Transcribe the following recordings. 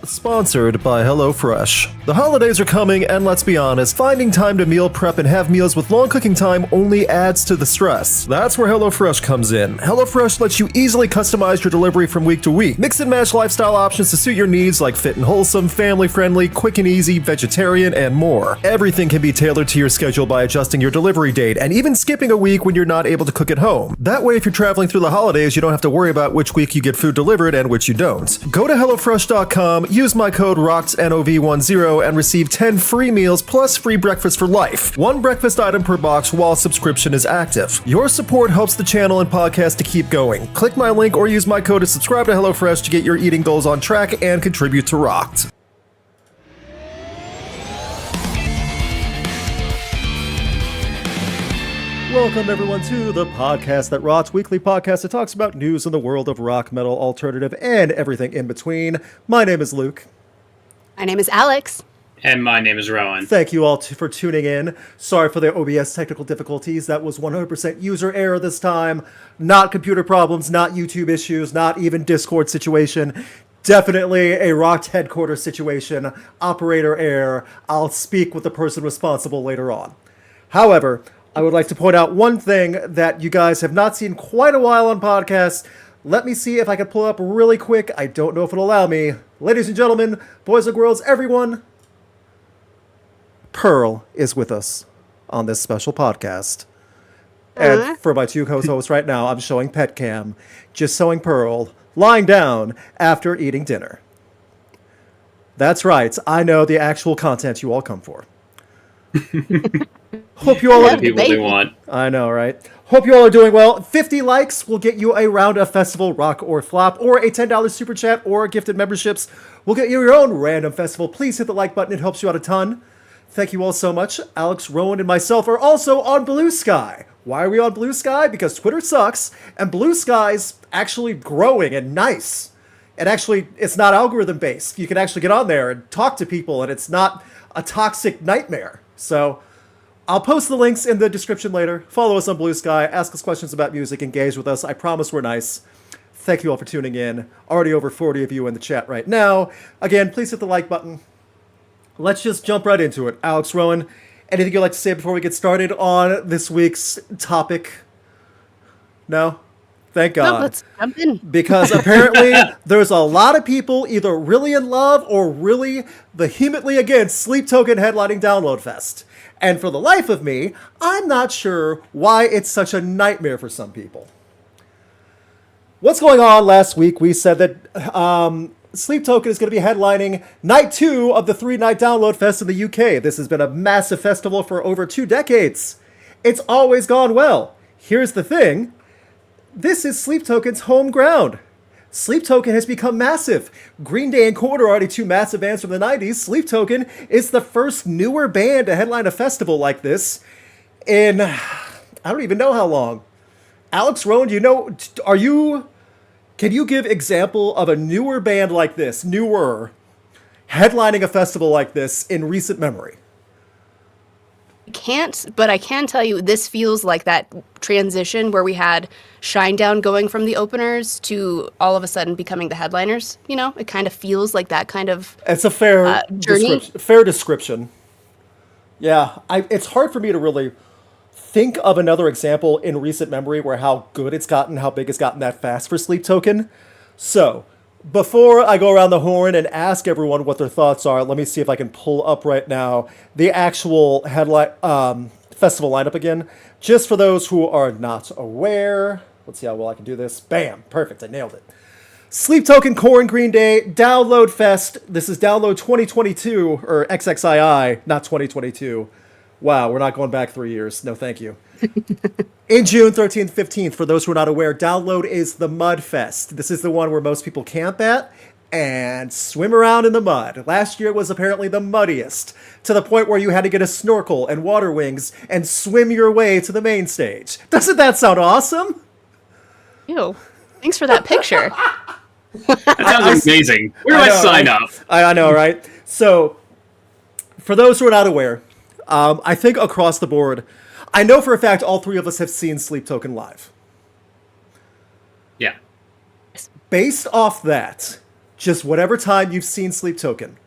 sponsored by HelloFresh. The holidays are coming, and let's be honest, finding time to meal prep and have meals with long cooking time only adds to the stress. That's where HelloFresh comes in. HelloFresh lets you easily customize your delivery from week to week. Mix and match lifestyle options to suit your needs like fit and wholesome, family-friendly, quick and easy, vegetarian, and more. Everything can be tailored to your schedule by adjusting your delivery date and even skipping a week when you're not able to cook at home. That way, if you're traveling through the holidays, you don't have to worry about which week you get food delivered and which you don't. Go to HelloFresh.com, use my code ROCKEDNOV10 and receive 10 free meals plus free breakfast for life. One breakfast item per box while subscription is active. Your support helps the channel and podcast to keep going. Click my link or use my code to subscribe to HelloFresh to get your eating goals on track and contribute to Rocked. Welcome, everyone, to the podcast that rocks, weekly podcast that talks about news in the world of rock, metal, alternative, and everything in between. My name is Luke. My name is Alex. And my name is Rowan. Thank you all for tuning in. Sorry for the OBS technical difficulties. That was 100% user error this time. Not computer problems, not YouTube issues, not even Discord situation. Definitely a Rocked headquarters situation. Operator error. I'll speak with the person responsible later on. However, I would like to point out one thing that you guys have not seen quite a while on podcasts. Let me see if I can pull up really quick. I don't know if it'll allow me. Ladies and gentlemen, boys and girls, everyone, Pearl is with us on this special podcast. And for my two co-hosts right now, I'm showing pet cam, just showing Pearl lying down after eating dinner. That's right. I know the actual content you all come for. Hope you all are people do want. I know, right? Hope you all are doing well. 50 likes will get you a round of festival rock or flop, or a $10 super chat, or gifted memberships. We'll get you your own random festival. Please hit the like button. It helps you out a ton. Thank you all so much. Alex, Rowan, and myself are also on Blue Sky. Why are we on Blue Sky? Because Twitter sucks, and Blue Sky's actually growing and nice. And actually, it's not algorithm-based. You can actually get on there and talk to people, and it's not a toxic nightmare. So I'll post the links in the description later. Follow us on Blue Sky. Ask us questions about music. Engage with us. I promise we're nice. Thank you all for tuning in. Already over 40 of you in the chat right now. Again, please hit the like button. Let's just jump right into it. Alex, Rowan, anything you'd like to say before we get started on this week's topic? No? Thank God. No, let's jump in. Because apparently there's a lot of people either really in love or really vehemently against Sleep Token headlining Download Fest. And for the life of me, I'm not sure why it's such a nightmare for some people. What's going on? Last week we said that Sleep Token is going to be headlining night 2 of the 3-night Download Fest in the UK. This has been a massive festival for over 2 decades. It's always gone well. Here's the thing. This is Sleep Token's home ground. Sleep Token has become massive. Green Day and Korn are already 2 massive bands from the 90s. Sleep Token is the first newer band to headline a festival like this in, I don't even know how long. Alex, Rowan, can you give example of a newer band like this, newer, headlining a festival like this in recent memory? I can't, but I can tell you this feels like that transition where we had Shinedown going from the openers to all of a sudden becoming the headliners. You know, it kind of feels like that kind of It's a fair journey. Fair description. Yeah, it's hard for me to really think of another example in recent memory where how good it's gotten, how big it's gotten that fast for Sleep Token. So, before I go around the horn and ask everyone what their thoughts are, let me see if I can pull up right now the actual headline festival lineup again. Just for those who are not aware, let's see how well I can do this. Bam, perfect, I nailed it. Sleep Token, Korn, Green Day, Download Fest. This is Download 2022, or XXII, not 2022. Wow, we're not going back 3 years. No, thank you. In June 13th, 15th, for those who are not aware, Download is the Mud Fest. This is the one where most people camp at and swim around in the mud. Last year was apparently the muddiest, to the point where you had to get a snorkel and water wings and swim your way to the main stage. Doesn't that sound awesome? Ew. Thanks for that picture. That sounds amazing. Where do I sign up? I know, right? So, for those who are not aware, I think across the board, I know for a fact all 3 of us have seen Sleep Token live. Yeah. Based off that, just whatever time you've seen Sleep Token,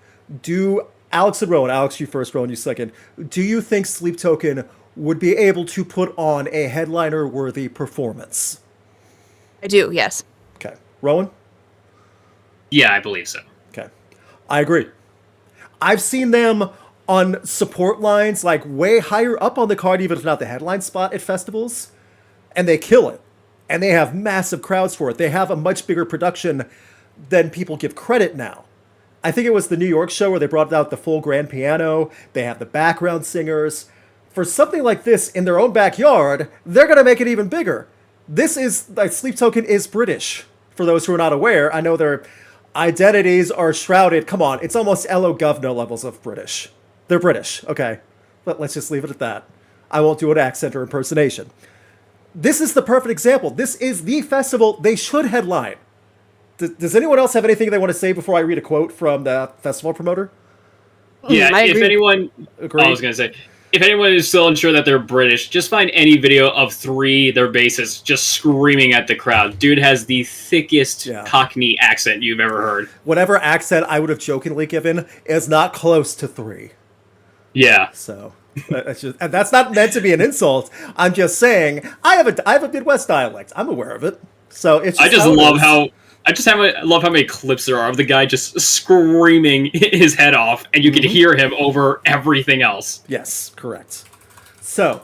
do Alex and Rowan, Alex, you first, Rowan, you second, do you think Sleep Token would be able to put on a headliner-worthy performance? I do, yes. Okay. Rowan? Yeah, I believe so. Okay. I agree. I've seen them on support lines, like way higher up on the card, even if not the headline spot at festivals, and they kill it. And they have massive crowds for it. They have a much bigger production than people give credit now. I think it was the New York show where they brought out the full grand piano. They have the background singers. For something like this in their own backyard, they're going to make it even bigger. This is, like, Sleep Token is British, for those who are not aware. I know their identities are shrouded. Come on, it's almost Elo Governor levels of British. They're British, okay. But let's just leave it at that. I won't do an accent or impersonation. This is the perfect example. This is the festival they should headline. Does anyone else have anything they want to say before I read a quote from the festival promoter? Yeah, I if agree. anyone... Agree. I was going to say, if anyone is still unsure that they're British, just find any video of their bassists just screaming at the crowd. Dude has the thickest Cockney accent you've ever heard. Whatever accent I would have jokingly given is not close to 3. Yeah. So and that's not meant to be an insult. I'm just saying I have a Midwest dialect. I'm aware of it. So it's. I love how many clips there are of the guy just screaming his head off, and you can hear him over everything else. Yes, correct. So,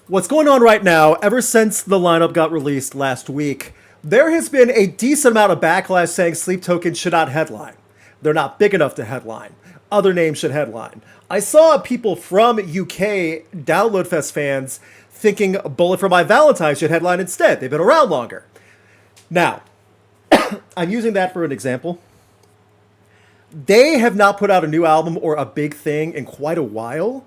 what's going on right now? Ever since the lineup got released last week, there has been a decent amount of backlash saying Sleep Token should not headline. They're not big enough to headline. Other names should headline. I saw people from UK Download Fest fans thinking Bullet for My Valentine should headline instead. They've been around longer. Now, I'm using that for an example. They have not put out a new album or a big thing in quite a while.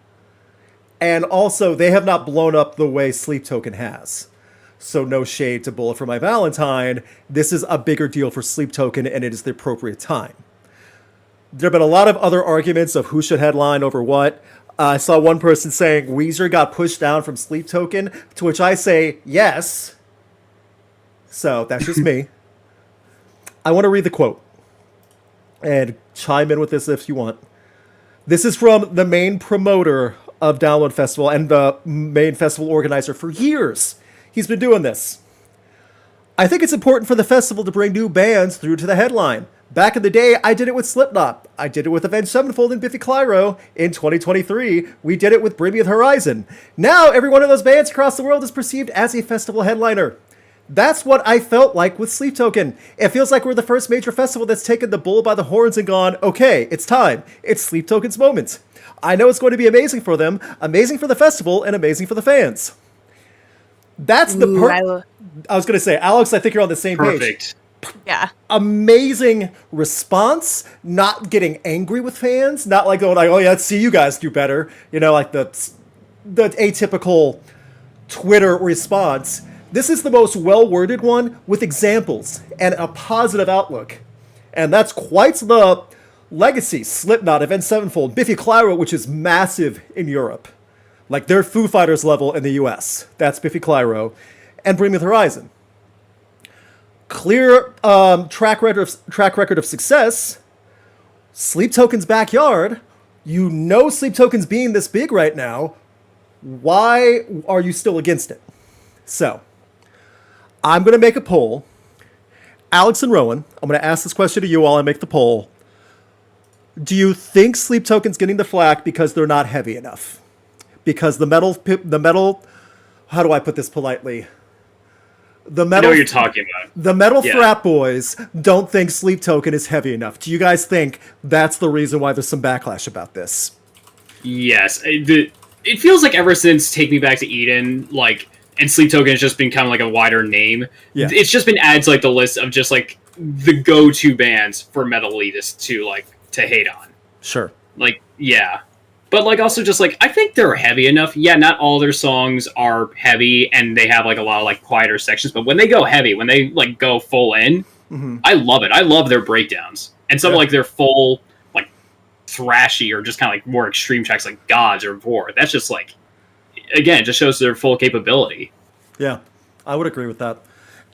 And also, they have not blown up the way Sleep Token has. So no shade to Bullet for My Valentine. This is a bigger deal for Sleep Token, and it is the appropriate time. There have been a lot of other arguments of who should headline over what. I saw one person saying Weezer got pushed down from Sleep Token, to which I say yes. So that's just me. I want to read the quote and chime in with this if you want. This is from the main promoter of Download Festival and the main festival organizer for years. He's been doing this. I think it's important for the festival to bring new bands through to the headline. Back in the day, I did it with Slipknot. I did it with Avenged Sevenfold and Biffy Clyro. In 2023, we did it with Bring Me the Horizon. Now, every one of those bands across the world is perceived as a festival headliner. That's what I felt like with Sleep Token. It feels like we're the first major festival that's taken the bull by the horns and gone, okay, it's time. It's Sleep Token's moment. I know it's going to be amazing for them, amazing for the festival, and amazing for the fans. That's the I was going to say, Alex, I think you're on the same page. Perfect. Yeah. Amazing response, not getting angry with fans, not like going like, oh yeah, let's see you guys do better. You know, like the atypical Twitter response. This is the most well-worded one with examples and a positive outlook. And that's quite the legacy. Slipknot, Avenged Sevenfold, Biffy Clyro, which is massive in Europe. Like they're Foo Fighters level in the US. That's Biffy Clyro. And Bring Me the Horizon. Clear track record of success. Sleep Token's backyard. You know Sleep Token's being this big right now. Why are you still against it? So, I'm going to make a poll. Alex and Rowan, I'm going to ask this question to you while I make the poll. Do you think Sleep Token's getting the flack because they're not heavy enough? Because the metal, how do I put this politely? I know what you're talking about. The metal frat boys don't think Sleep Token is heavy enough. Do you guys think that's the reason why there's some backlash about this? Yes. It feels like ever since Take Me Back to Eden, like, and Sleep Token has just been kind of like a wider name. Yeah. It's just been added to like the list of just like the go-to bands for metal elitists to hate on. Sure. Like, yeah. But, like, also just, like, I think they're heavy enough. Yeah, not all their songs are heavy, and they have, like, a lot of, like, quieter sections. But when they go heavy, when they, like, go full in, I love it. I love their breakdowns. And some of, like, their full, like, thrashy or just kind of, like, more extreme tracks like Gods or Vor. That's just, like, again, it just shows their full capability. Yeah, I would agree with that.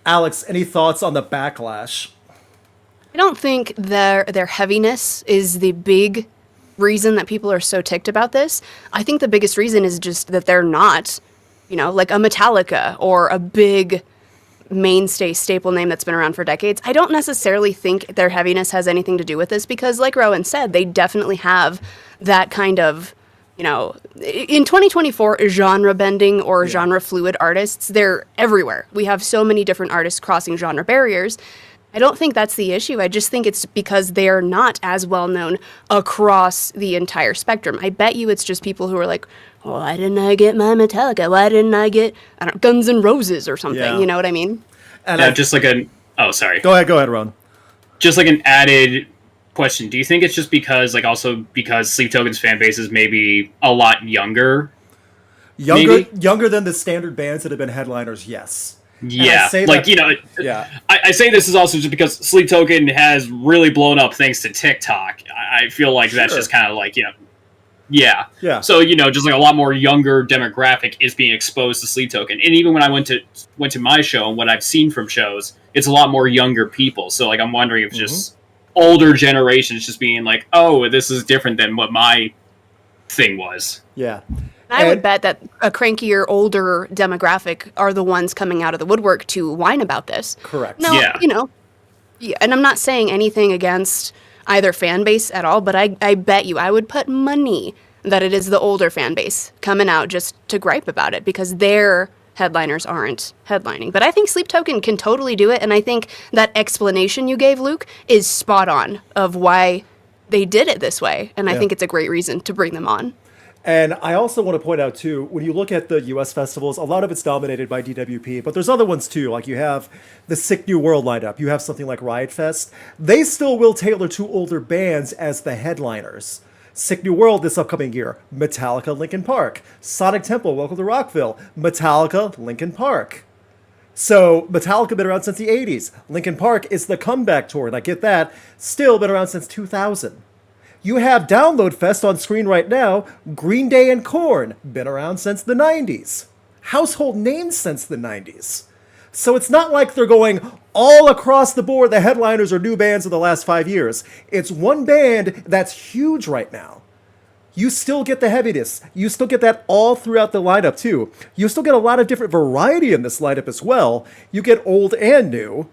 Alex, any thoughts on the backlash? I don't think their heaviness is the big reason that people are so ticked about this. I think the biggest reason is just that they're not, like a Metallica or a big mainstay staple name that's been around for decades. I don't necessarily think their heaviness has anything to do with this because, like Rowan said, they definitely have that kind of, in 2024, genre bending or genre fluid artists, they're everywhere. We have so many different artists crossing genre barriers. I don't think that's the issue. I just think it's because they're not as well known across the entire spectrum. I bet you it's just people who are like, why didn't I get my Metallica? Why didn't I get Guns N' Roses or something? Yeah. You know what I mean? And just like sorry. Go ahead, Ron. Just like an added question. Do you think it's just because Sleep Token's fan base is maybe a lot younger? Younger than the standard bands that have been headliners, yes. Yeah, I say this is also just because Sleep Token has really blown up thanks to TikTok. I feel like that's just kind of like, yeah. So, just like a lot more younger demographic is being exposed to Sleep Token. And even when I went to my show and what I've seen from shows, it's a lot more younger people. So, like, I'm wondering if just older generations just being like, oh, this is different than what my thing was. Yeah. I would bet that a crankier, older demographic are the ones coming out of the woodwork to whine about this. Correct. No, and I'm not saying anything against either fan base at all, but I bet you, I would put money that it is the older fan base coming out just to gripe about it because their headliners aren't headlining. But I think Sleep Token can totally do it, and I think that explanation you gave, Luke, is spot on of why they did it this way, and I think it's a great reason to bring them on. And I also want to point out, too, when you look at the U.S. festivals, a lot of it's dominated by DWP, but there's other ones, too. Like you have the Sick New World lineup. You have something like Riot Fest. They still will tailor to older bands as the headliners. Sick New World this upcoming year, Metallica, Linkin Park. Sonic Temple, Welcome to Rockville, Metallica, Linkin Park. So Metallica been around since the 80s. Linkin Park is the comeback tour, and I get that. Still been around since 2000. You have Download Fest on screen right now. Green Day and Korn, been around since the 90s. Household names since the 90s. So it's not like they're going all across the board. The headliners are new bands of the last 5 years. It's one band that's huge right now. You still get the heaviness. You still get that all throughout the lineup, too. You still get a lot of different variety in this lineup as well. You get old and new.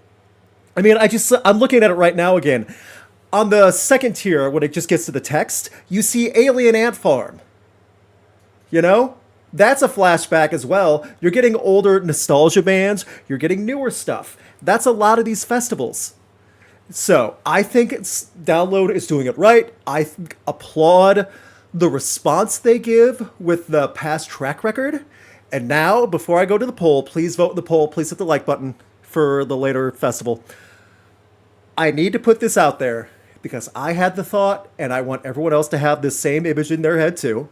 I mean, I'm looking at it right now again. On the second tier, when it just gets to the text, you see Alien Ant Farm. That's a flashback as well. You're getting older nostalgia bands. You're getting newer stuff. That's a lot of these festivals. So I think Download is doing it right. I applaud the response they give with the past track record. And now, before I go to the poll, please vote in the poll. Please hit the like button for the later festival. I need to put this out there because I had the thought, and I want everyone else to have this same image in their head too.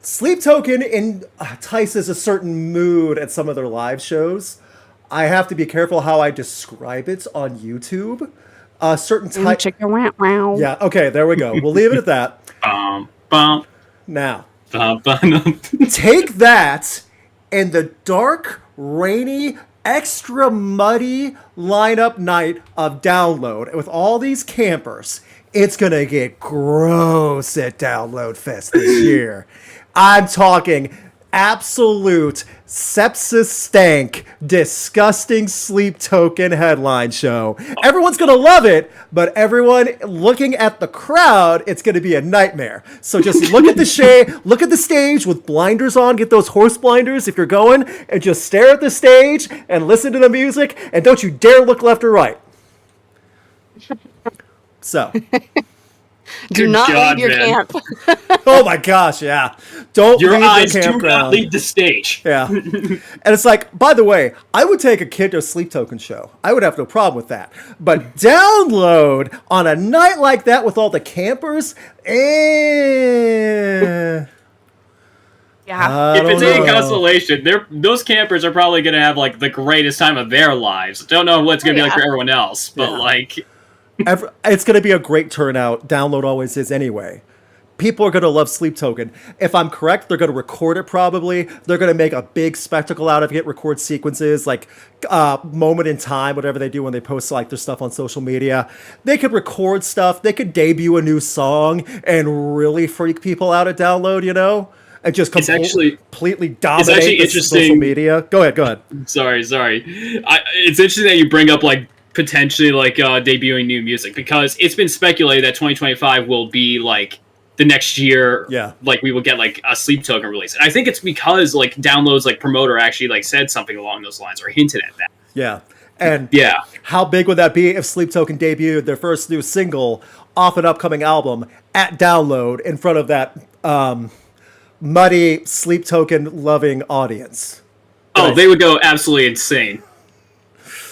Sleep Token entices a certain mood at some of their live shows. I have to be careful how I describe it on YouTube. A certain type. Yeah, okay, there we go. We'll leave it at that. Now, take that and the dark, rainy, extra muddy lineup night of Download with all these campers. It's gonna get gross at Download Fest this year. I'm talking absolute sepsis stank, disgusting Sleep Token headline show. Everyone's gonna love it, but everyone looking at the crowd, it's gonna be a nightmare. So just look at look at the stage with blinders on, get those horse blinders if you're going, and just stare at the stage and listen to the music, and don't you dare look left or right. So. Do not leave your camp. Oh my gosh, yeah. Don't your leave eyes the campground. Do not leave the stage. Yeah. And it's like, by the way, I would take a kid to a Sleep Token show. I would have no problem with that. But Download on a night like that with all the campers, Yeah. If it's any consolation, those campers are probably going to have like the greatest time of their lives. Don't know what's going to be like for everyone else, but like... It's going to be a great turnout. Download always is anyway. people are going to love Sleep Token. If I'm correct, they're going to record it probably. They're going to make a big spectacle out of it, record sequences, like moment in time, whatever they do when they post like their stuff on social media. They could record stuff. They could debut a new song and really freak people out at download, you know? And just completely dominate the social media. Go ahead. Sorry. It's interesting that you bring up like potentially like debuting new music, because it's been speculated that 2025 will be like the next year. Yeah, like we will get like a Sleep Token release, and I think it's because like Download's like promoter actually like said something along those lines or hinted at that. Yeah, and yeah, how big would that be if Sleep Token debuted their first new single off an upcoming album at Download in front of that muddy Sleep Token loving audience? Oh, they would go absolutely insane.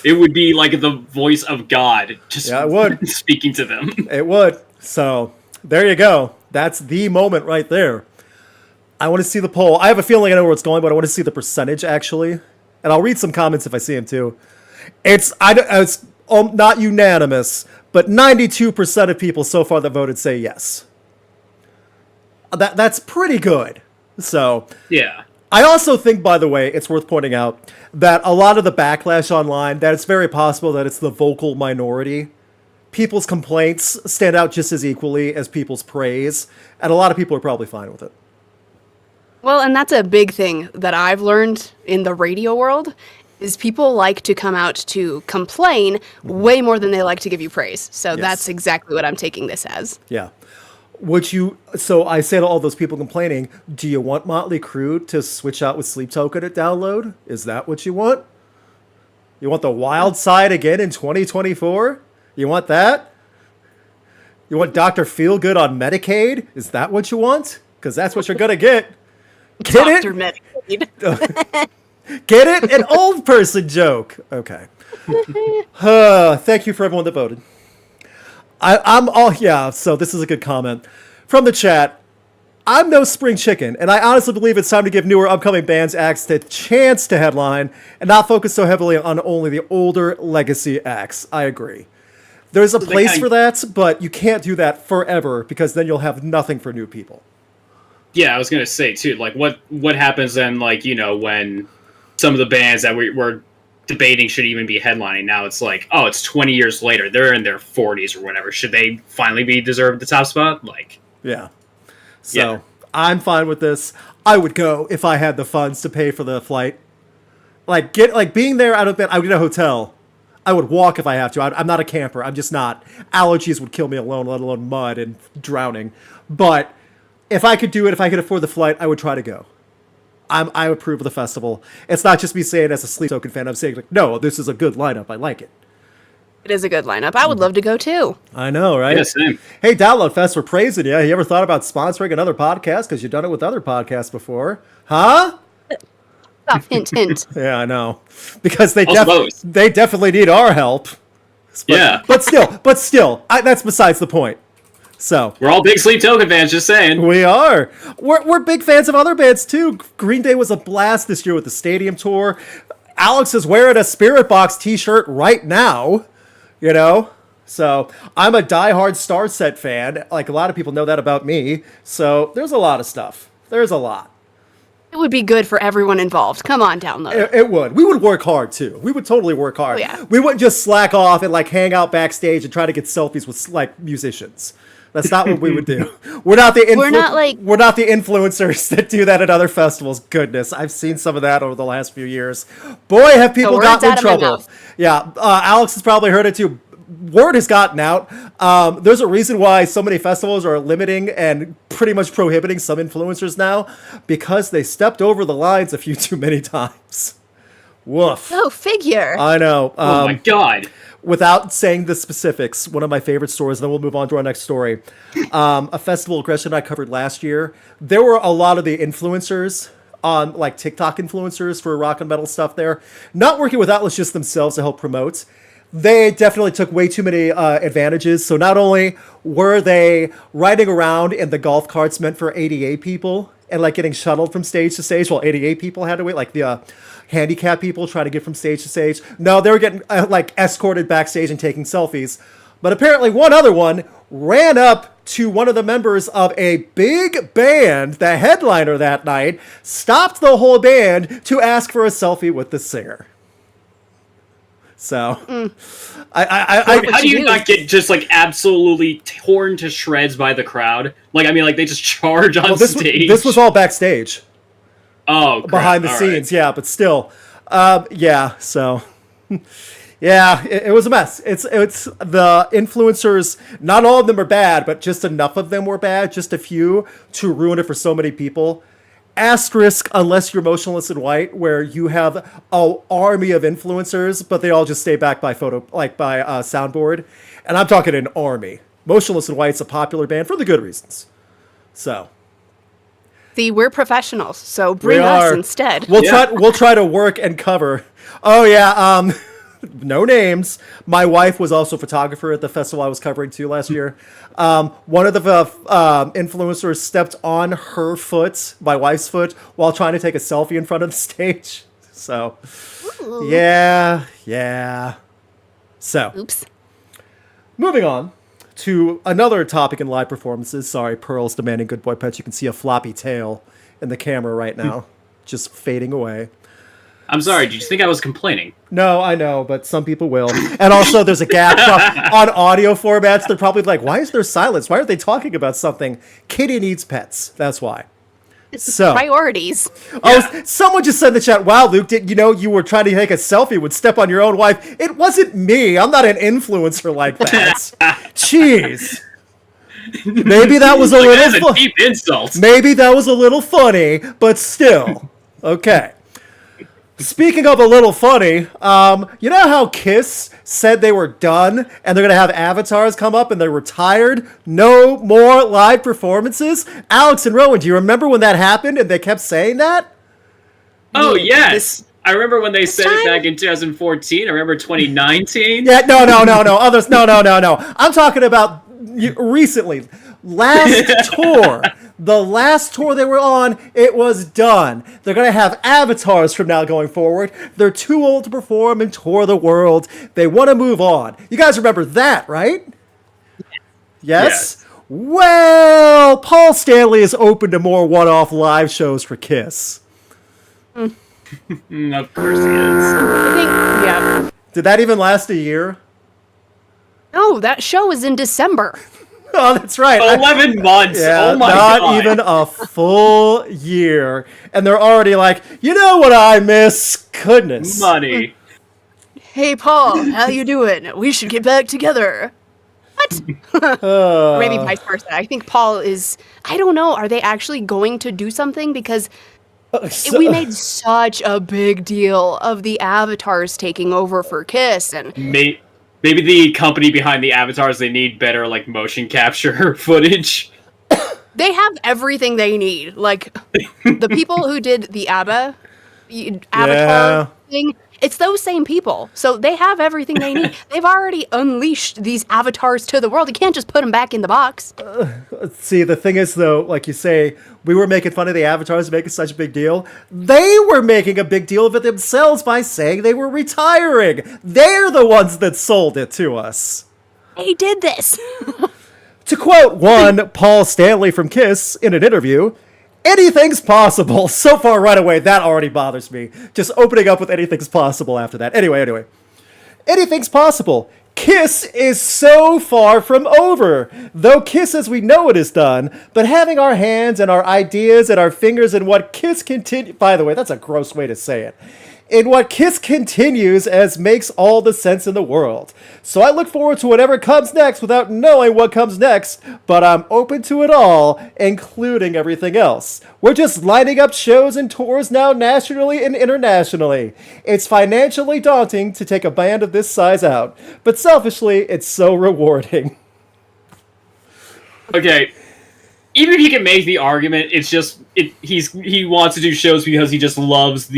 It would be like the voice of God just it would. speaking to them. It would. So there you go. That's the moment right there. I want to see the poll. I have a feeling I know where it's going, but I want to see the percentage actually. And I'll read some comments if I see them too. It's not unanimous, but 92% of people so far that voted say yes. That's pretty good. So yeah. I also think, by the way, it's worth pointing out that a lot of the backlash online, that it's very possible that it's the vocal minority. People's complaints stand out just as equally as people's praise, and a lot of people are probably fine with it. Well, and that's a big thing that I've learned in the radio world, is people like to come out to complain way more than they like to give you praise. So that's exactly what I'm taking this as. Yeah. So I say to all those people complaining, do you want Motley Crue to switch out with Sleep Token at Download? Is that what you want? You want the Wild Side again in 2024? You want that? You want Dr. Feelgood on Medicaid? Is that what you want? Because that's what you're going to get. Get Dr. it? Medicaid. Get it? An old person joke. Okay. Thank you for everyone that voted. So this is a good comment from the chat. I'm no spring chicken, and I honestly believe it's time to give newer upcoming bands acts the chance to headline and not focus so heavily on only the older legacy acts. I agree. There's a place for that, but you can't do that forever because then you'll have nothing for new people. Yeah, I was going to say, too, like, what happens then, like, you know, when some of the bands that we're debating should even be headlining, now it's like, oh, it's 20 years later, they're in their 40s or whatever. Should they finally be deserved the top spot? Like, yeah. So I'm fine with this. I would go if I had the funds to pay for the flight. Being there, I would get a hotel. I would walk if I have to. I'm not a camper. I'm just not. Allergies would kill me alone, let alone mud and drowning. But if I could do it, if I could afford the flight, I would try to go. I approve of the festival. It's not just me saying as a Sleep Token fan. I'm saying, like, no, this is a good lineup. I like it. It is a good lineup. I would love to go too. I know, right? Yeah, same. Hey, Download Fest, we're praising you. You ever thought about sponsoring another podcast? Because you've done it with other podcasts before. Huh? Stop, hint, hint. Yeah, I know. Because they Both. they definitely need our help. But still, that's besides the point. So we're all big Sleep Token fans, just saying. We are. We're big fans of other bands too. Green Day was a blast this year with the stadium tour. Alex is wearing a Spiritbox t-shirt right now, you know? So I'm a diehard Star Set fan. Like, a lot of people know that about me. So there's a lot of stuff. There's a lot. It would be good for everyone involved. Come on, Download. It would. We would work hard too. We would totally work hard. Oh, yeah. We wouldn't just slack off and like hang out backstage and try to get selfies with like musicians. That's not what we would do. We're not the influencers that do that at other festivals. Goodness, I've seen some of that over the last few years. Boy, have people gotten in trouble. Yeah, Alex has probably heard it too. Word has gotten out. There's a reason why so many festivals are limiting and pretty much prohibiting some influencers now, because they stepped over the lines a few too many times. Woof. Oh, figure. I know. Oh my God. Without saying the specifics, one of my favorite stories, and then we'll move on to our next story. A festival Aggression I covered last year. There were a lot of the influencers on like TikTok influencers for rock and metal stuff there, not working with outlets just themselves to help promote. They definitely took way too many advantages. So not only were they riding around in the golf carts meant for ADA people and like getting shuttled from stage to stage while ADA people had to wait, like the handicapped people trying to get from stage to stage. No, they were getting like escorted backstage and taking selfies. But apparently one other one ran up to one of the members of a big band, the headliner that night, stopped the whole band to ask for a selfie with the singer. So, how do you not get just like absolutely torn to shreds by the crowd? Like, I mean, like they just charge on stage. This was all backstage. Oh, crap. Behind the scenes, yeah, but still, yeah. So, yeah, it was a mess. It's the influencers. Not all of them are bad, but just enough of them were bad, just a few, to ruin it for so many people. Asterisk, unless you're motionless and white, where you have an army of influencers, but they all just stay back by soundboard, and I'm talking an army. Motionless and White's a popular band for the good reasons. So, see, we're professionals, so bring us instead. We'll try to work and cover. Oh yeah, no names. My wife was also a photographer at the festival I was covering too last year. One of the influencers stepped on her foot, my wife's foot, while trying to take a selfie in front of the stage. So, yeah. So, oops. Moving on to another topic in live performances. Sorry, Pearl's demanding good boy pets. You can see a floppy tail in the camera right now, just fading away. I'm sorry, did you think I was complaining? No, I know, but some people will. And also, there's a gap on audio formats. They're probably like, why is there silence? Why aren't they talking about something? Kitty needs pets. That's why. So priorities. Oh, someone just said in the chat, wow, Luke, you were trying to take a selfie, would step on your own wife. It wasn't me. I'm not an influencer like that. Jeez. Maybe that was a little deep insult. Maybe that was a little funny, but still. Okay. Speaking of a little funny, you know how KISS said they were done and they're going to have avatars come up and they're retired? No more live performances? Alex and Rowan, do you remember when that happened and they kept saying that? Oh, yes. I remember when they said it back in 2014. I remember 2019. Yeah, no. Others, no. I'm talking about recently. Last tour. The last tour they were on, it was done. They're going to have avatars from now going forward. They're too old to perform and tour the world. They want to move on. You guys remember that, right? Yes? Well, Paul Stanley is open to more one-off live shows for KISS. Of course he is. I think, yeah. Did that even last a year? No, that show was in December. Oh, that's right. 11 months. Yeah, oh my God. Not even a full year. And they're already like, you know what I miss? Goodness. Money. Hey, Paul, how you doing? We should get back together. What? Or maybe vice versa. I think Paul is, I don't know, are they actually going to do something? Because we made such a big deal of the avatars taking over for KISS. And Maybe the company behind the avatars, they need better, like, motion capture footage. They have everything they need. Like, the people who did the Avatar thing, it's those same people. So they have everything they need. They've already unleashed these avatars to the world. You can't just put them back in the box. See, the thing is, though, like you say, we were making fun of the avatars making such a big deal. They were making a big deal of it themselves by saying they were retiring. They're the ones that sold it to us. They did this. To quote one Paul Stanley from KISS in an interview, anything's possible. So far, right away, that already bothers me. Just opening up with anything's possible after that. Anyway. Anything's possible. KISS is so far from over. Though KISS as we know it is done, but having our hands and our ideas and our fingers in what KISS continue. By the way, that's a gross way to say it. In what KISS continues as makes all the sense in the world. So I look forward to whatever comes next without knowing what comes next, but I'm open to it all, including everything else. We're just lining up shows and tours now nationally and internationally. It's financially daunting to take a band of this size out, but selfishly, it's so rewarding. Okay. Even if he can make the argument, it's just he wants to do shows because he just loves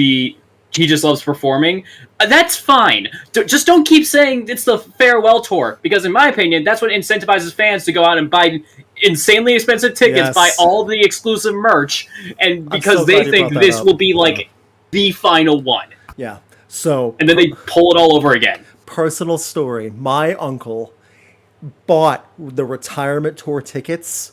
performing. That's fine. Just don't keep saying it's the farewell tour, because in my opinion, that's what incentivizes fans to go out and buy insanely expensive tickets, buy all the exclusive merch, and because they think this will be like the final one. Yeah. So. And then they pull it all over again. Personal story. My uncle bought the retirement tour tickets,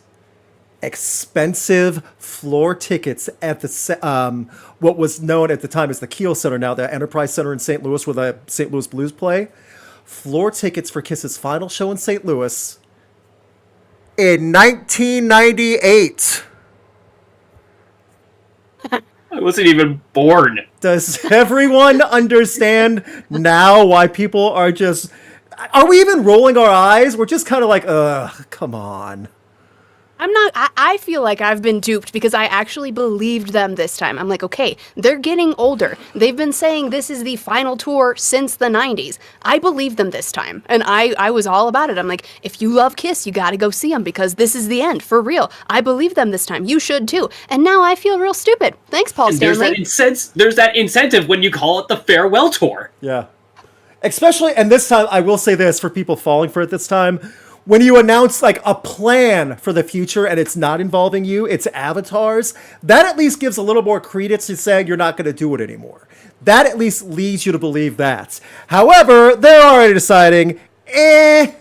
expensive floor tickets at the what was known at the time as the Kiel Center, now the Enterprise Center in St. Louis, where the St. Louis Blues play. Floor tickets for Kiss's final show in St. Louis in 1998. I wasn't even born. Does everyone understand now why people are just... Are we even rolling our eyes? We're just kind of like, ugh, come on. I'm not, I feel like I've been duped because I actually believed them this time. I'm like, okay, they're getting older. They've been saying this is the final tour since the 90s. I believed them this time. And I was all about it. I'm like, if you love Kiss, you got to go see them because this is the end, for real. I believed them this time. You should too. And now I feel real stupid. Thanks, Paul Stanley. There's that incentive when you call it the farewell tour. Yeah. Especially, and this time, I will say this for people falling for it this time, when you announce like a plan for the future and it's not involving you, it's avatars, that at least gives a little more credence to saying you're not going to do it anymore. That at least leads you to believe that. However, they're already deciding,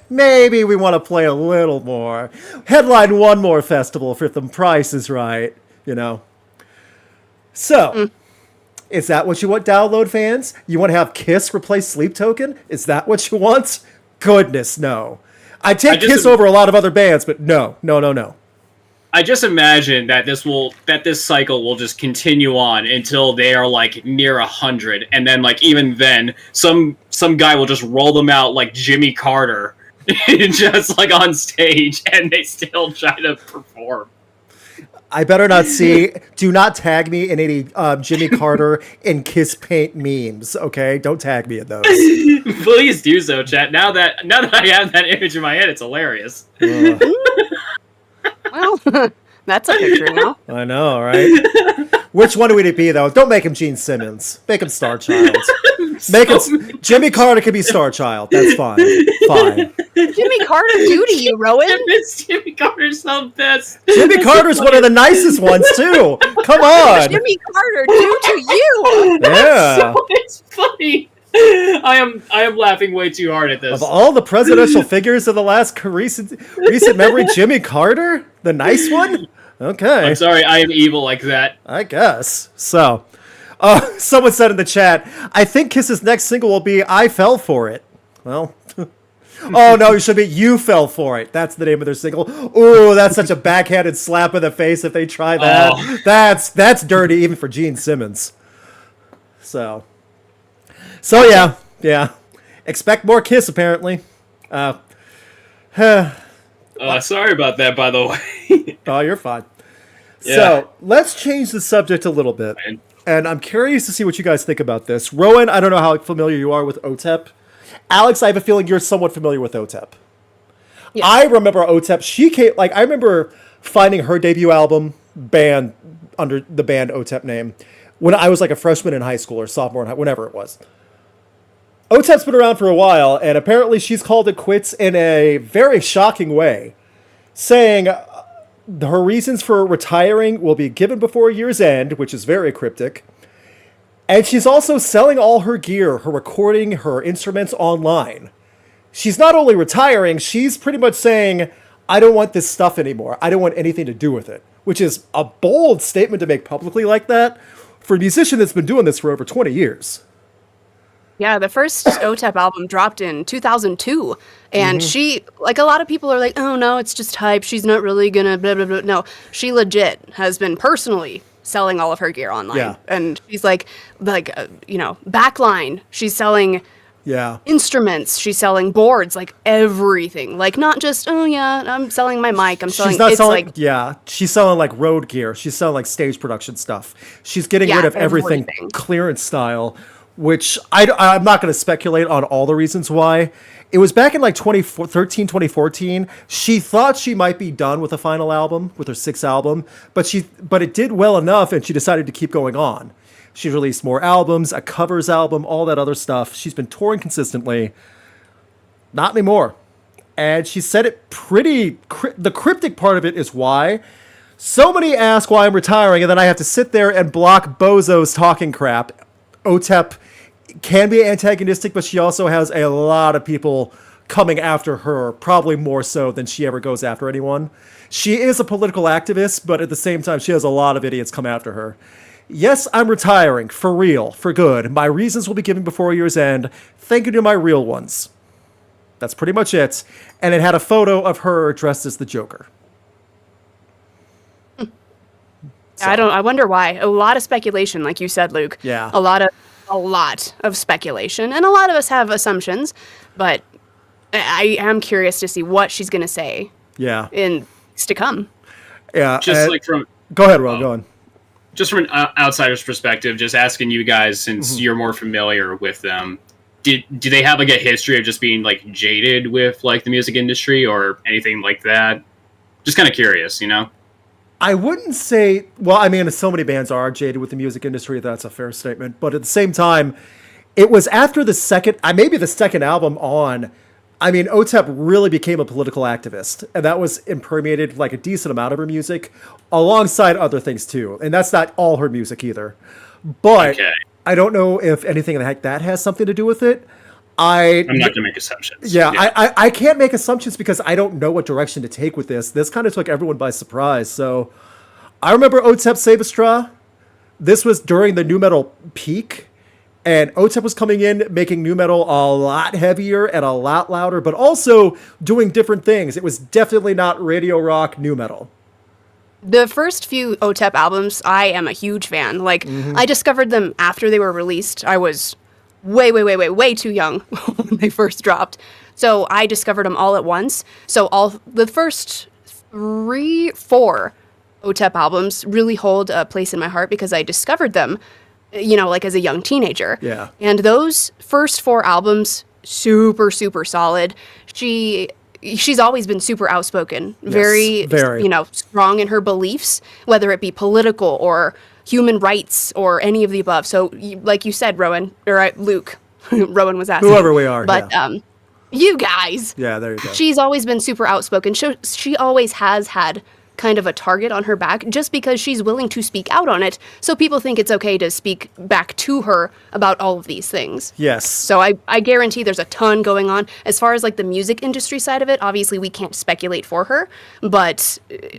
maybe we want to play a little more. Headline one more festival if the price is right, you know. So, is that what you want, download fans? You want to have Kiss replace Sleep Token? Is that what you want? Goodness, no. I take Kiss over a lot of other bands, but no. I just imagine that this cycle will just continue on until they are like near 100, and then like even then, some guy will just roll them out like Jimmy Carter, just like on stage, and they still try to perform. I better not see. Do not tag me in any Jimmy Carter and Kiss Paint memes. Okay, don't tag me in those. Please do so, chat. Now that I have that image in my head, it's hilarious. Well, that's a picture now. I know, right? Which one would it be though? Don't make him Gene Simmons. Make him Star Child. Make him Jimmy Carter could be Star Child. That's fine. Fine. Jimmy Carter do to you, Rowan? Jimmy Carter's the best. Jimmy Carter's one of the nicest ones too. Come on. Jimmy Carter do to you. Yeah. It's funny. I am laughing way too hard at this. Of all the presidential figures of the last recent memory, Jimmy Carter, the nice one. Okay. I'm sorry, I am evil like that. I guess so. Someone said in the chat, I think Kiss's next single will be I Fell For It. Well, oh no, it should be You Fell For It. That's the name of their single. Ooh, that's such a backhanded slap in the face if they try that. Oh. That's dirty even for Gene Simmons. So yeah. Expect more Kiss apparently. Sorry about that, by the way. Oh, you're fine. Yeah. So let's change the subject a little bit. And I'm curious to see what you guys think about this. Rowan, I don't know how familiar you are with Otep. Alex, I have a feeling you're somewhat familiar with Otep. Yeah. I remember Otep. She came, like, I remember finding her debut album band under the band Otep name when I was like a freshman in high school or sophomore in high, whenever it was. Otep's been around for a while, and apparently she's called it quits in a very shocking way, saying her reasons for retiring will be given before year's end, which is very cryptic. And she's also selling all her gear, her recording, her instruments online. She's not only retiring, she's pretty much saying, I don't want this stuff anymore. I don't want anything to do with it, which is a bold statement to make publicly like that for a musician that's been doing this for over 20 years. Yeah, the first Otep album dropped in 2002, and she, like a lot of people are like, oh no, it's just hype, she's not really gonna blah, blah, blah. No, she legit has been personally selling all of her gear online. Yeah. And she's backline, she's selling instruments, she's selling boards, like everything. Like not just, oh yeah, I'm selling my mic, I'm selling, she's selling like road gear, she's selling like stage production stuff. She's getting rid of everything clearance style, which I'm not going to speculate on all the reasons why. It was back in like 2013, 2014. She thought she might be done with the final album, with her sixth album, but it did well enough and she decided to keep going on. She released more albums, a covers album, all that other stuff. She's been touring consistently. Not anymore. And she said it the cryptic part of it is why. So many ask why I'm retiring, and then I have to sit there and block bozos talking crap. Otep can be antagonistic, but she also has a lot of people coming after her, probably more so than she ever goes after anyone. She is a political activist, but at the same time, she has a lot of idiots come after her. Yes, I'm retiring, for real, for good. My reasons will be given before year's end. Thank you to my real ones. That's pretty much it. And it had a photo of her dressed as the Joker. So. I wonder why. A lot of speculation, like you said, Luke. Yeah. A lot of speculation. And a lot of us have assumptions, but I am curious to see what she's going to say. Yeah. In weeks to come. Yeah. Just like from... Go ahead, Ron, go on. Just from an outsider's perspective, just asking you guys, since you're more familiar with them, do they have like a history of just being like jaded with like the music industry or anything like that? Just kind of curious, you know? I wouldn't say, well, I mean, so many bands are jaded with the music industry. That's a fair statement. But at the same time, it was after the second album on, I mean, Otep really became a political activist. And that was impermeated like a decent amount of her music alongside other things too. And that's not all her music either. But okay. I don't know if anything like that has something to do with it. I'm not going to make assumptions. Yeah. I can't make assumptions because I don't know what direction to take with this. This kind of took everyone by surprise. So I remember Otep Save a Straw. This was during the nu metal peak. And Otep was coming in, making nu metal a lot heavier and a lot louder, but also doing different things. It was definitely not radio rock nu metal. The first few Otep albums, I am a huge fan. Like, I discovered them after they were released. I was way too young when they first dropped. So I discovered them all at once. So the first 3-4 Otep albums really hold a place in my heart because I discovered them, you know, like as a young teenager. Yeah. And those first 4 albums, super solid. She's always been super outspoken, yes, very, you know, strong in her beliefs, whether it be political or human rights or any of the above. So, like you said, Luke, Rowan was asking. Whoever we are. But you guys. Yeah, there you go. She's always been super outspoken. She always has had kind of a target on her back just because she's willing to speak out on it. So people think it's okay to speak back to her about all of these things. Yes. So I guarantee there's a ton going on. As far as like the music industry side of it, obviously we can't speculate for her. But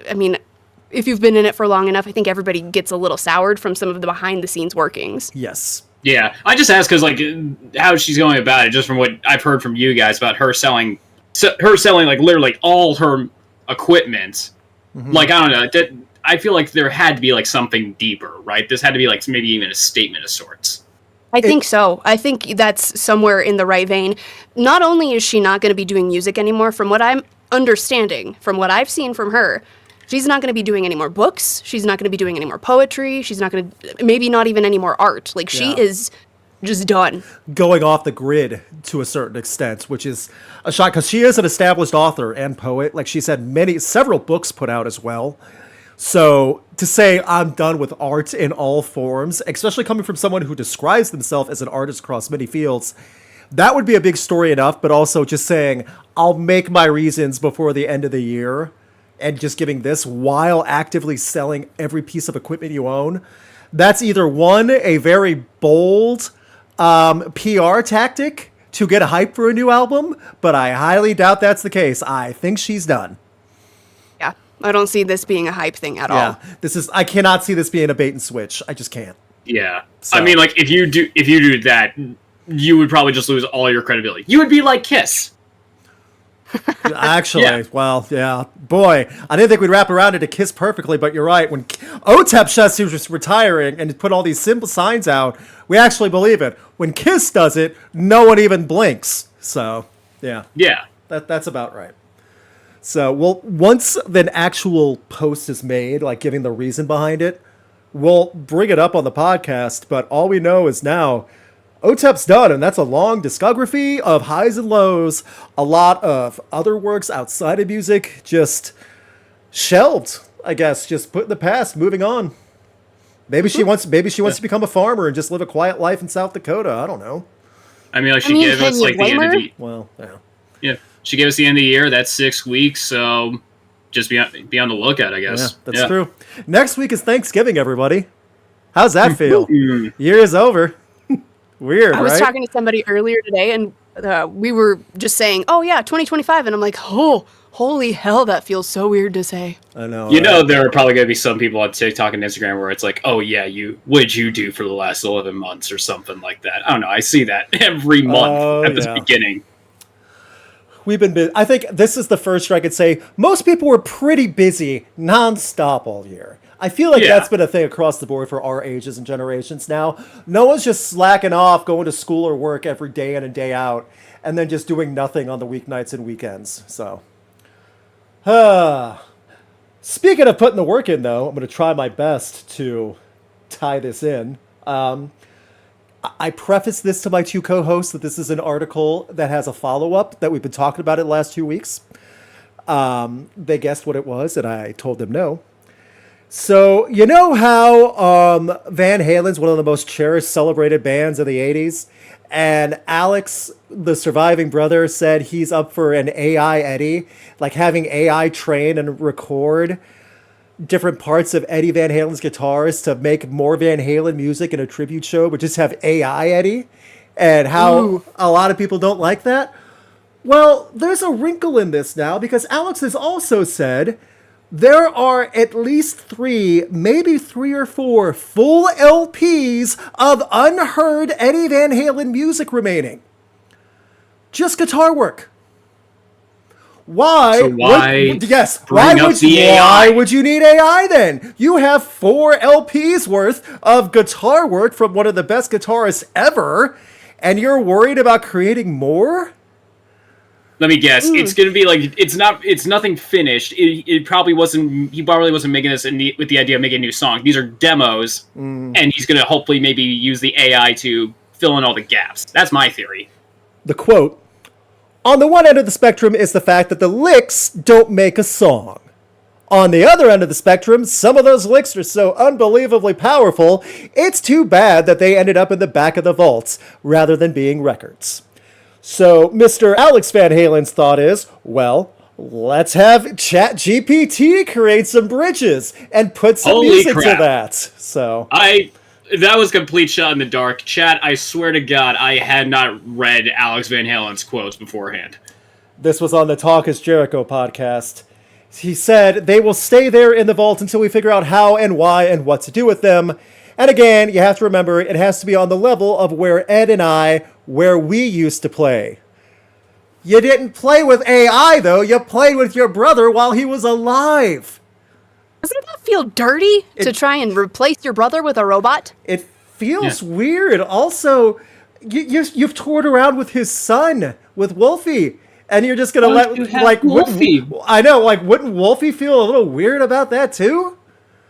I mean, if you've been in it for long enough, I think everybody gets a little soured from some of the behind the scenes workings. Yes. Yeah. I just asked because like how she's going about it, just from what I've heard from you guys about her selling like literally all her equipment. Like, I don't know, I feel like there had to be like something deeper, right? This had to be like maybe even a statement of sorts. I think so. I think that's somewhere in the right vein. Not only is she not going to be doing music anymore, from what I'm understanding, from what I've seen from her, she's not going to be doing any more books. She's not going to be doing any more poetry. She's not going to, maybe not even any more art. Like, she is just done. Going off the grid to a certain extent, which is a shock because she is an established author and poet. Like, she's had several books put out as well. So to say I'm done with art in all forms, especially coming from someone who describes themselves as an artist across many fields, that would be a big story enough. But also just saying I'll make my reasons before the end of the year and just giving this while actively selling every piece of equipment you own. That's either one, a very bold PR tactic to get a hype for a new album, but I highly doubt that's the case. I think she's done. Yeah, I don't see this being a hype thing at all. I cannot see this being a bait and switch. I just can't. Yeah. So. I mean, like, if you do that, you would probably just lose all your credibility. You would be like Kiss. Actually, well, yeah. Boy, I didn't think we'd wrap around it to Kiss perfectly, but you're right. When Otep says he was just retiring and put all these simple signs out, we actually believe it. When Kiss does it, no one even blinks. So, yeah. Yeah. That's about right. So, well, once an actual post is made, like giving the reason behind it, we'll bring it up on the podcast, but all we know is now Otep's done, and that's a long discography of highs and lows. A lot of other works outside of music just shelved, I guess, just put in the past, moving on. Maybe she wants to become a farmer and just live a quiet life in South Dakota. I don't know. I mean, like she gave us like the end of the well, yeah. Yeah, she gave us the end of the year. That's 6 weeks, so just be on the lookout, I guess. Yeah, that's true. Next week is Thanksgiving, everybody. How's that feel? Year is over. Weird, right? I was talking to somebody earlier today, and we were just saying, "Oh yeah, 2025," and I'm like, "Oh, holy hell, that feels so weird to say." I know. You know, there are probably going to be some people on TikTok and Instagram where it's like, "Oh yeah, what did you do for the last 11 months or something like that?" I don't know. I see that every month at the beginning. We've been busy. I think this is the first year I could say most people were pretty busy nonstop all year. I feel like that's been a thing across the board for our ages and generations now. No one's just slacking off, going to school or work every day in and day out, and then just doing nothing on the weeknights and weekends. So, speaking of putting the work in, though, I'm going to try my best to tie this in. I preface this to my two co-hosts that this is an article that has a follow-up that we've been talking about it the last 2 weeks. They guessed what it was, and I told them no. So, you know how Van Halen's one of the most cherished, celebrated bands of the 80s? And Alex, the surviving brother, said he's up for an AI Eddie, like having AI train and record different parts of Eddie Van Halen's guitars to make more Van Halen music in a tribute show, but just have AI Eddie, and how a lot of people don't like that. Well, there's a wrinkle in this now, because Alex has also said there are at least 3, maybe 3 or 4 full LPs of unheard Eddie Van Halen music remaining. Just guitar work. Why? So why Why would you need AI then? You have 4 LPs worth of guitar work from one of the best guitarists ever, and you're worried about creating more? Let me guess. It's gonna be like it's nothing finished. It probably wasn't. He probably wasn't making this with the idea of making a new song. These are demos, and he's gonna hopefully maybe use the AI to fill in all the gaps. That's my theory. The quote: "On the one end of the spectrum is the fact that the licks don't make a song. On the other end of the spectrum, some of those licks are so unbelievably powerful, it's too bad that they ended up in the back of the vaults rather than being records." So Mr. Alex Van Halen's thought is, well, let's have ChatGPT create some bridges and put some music to that. So that was complete shot in the dark. Chat, I swear to God, I had not read Alex Van Halen's quotes beforehand. This was on the Talk is Jericho podcast. He said, "They will stay there in the vault until we figure out how and why and what to do with them. And again, you have to remember, it has to be on the level of where Ed and I, where we used to play." You didn't play with AI, though. You played with your brother while he was alive. Doesn't that feel dirty to try and replace your brother with a robot? It feels weird. Also, you've toured around with his son, with Wolfie, and you're just gonna let Wolfie? I know, wouldn't Wolfie feel a little weird about that too?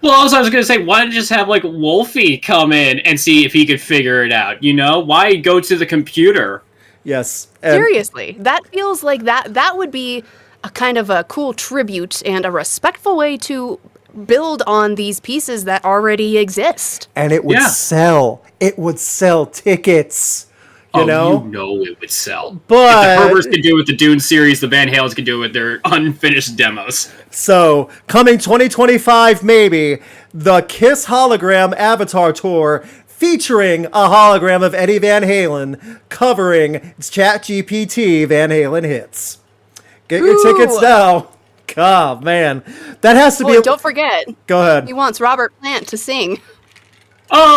Well, also I was going to say, why not just have, Wolfie come in and see if he could figure it out, you know? Why go to the computer? Yes. Seriously, that feels like that would be a kind of a cool tribute and a respectful way to build on these pieces that already exist. And it would sell. It would sell tickets. You know it would sell. But if the Herberts can do it with the Dune series, the Van Halens can do it with their unfinished demos. So, coming 2025, maybe, the KISS hologram avatar tour featuring a hologram of Eddie Van Halen covering ChatGPT Van Halen hits. Get your tickets now. God, man. That has to be... Don't forget. Go ahead. He wants Robert Plant to sing. Oh!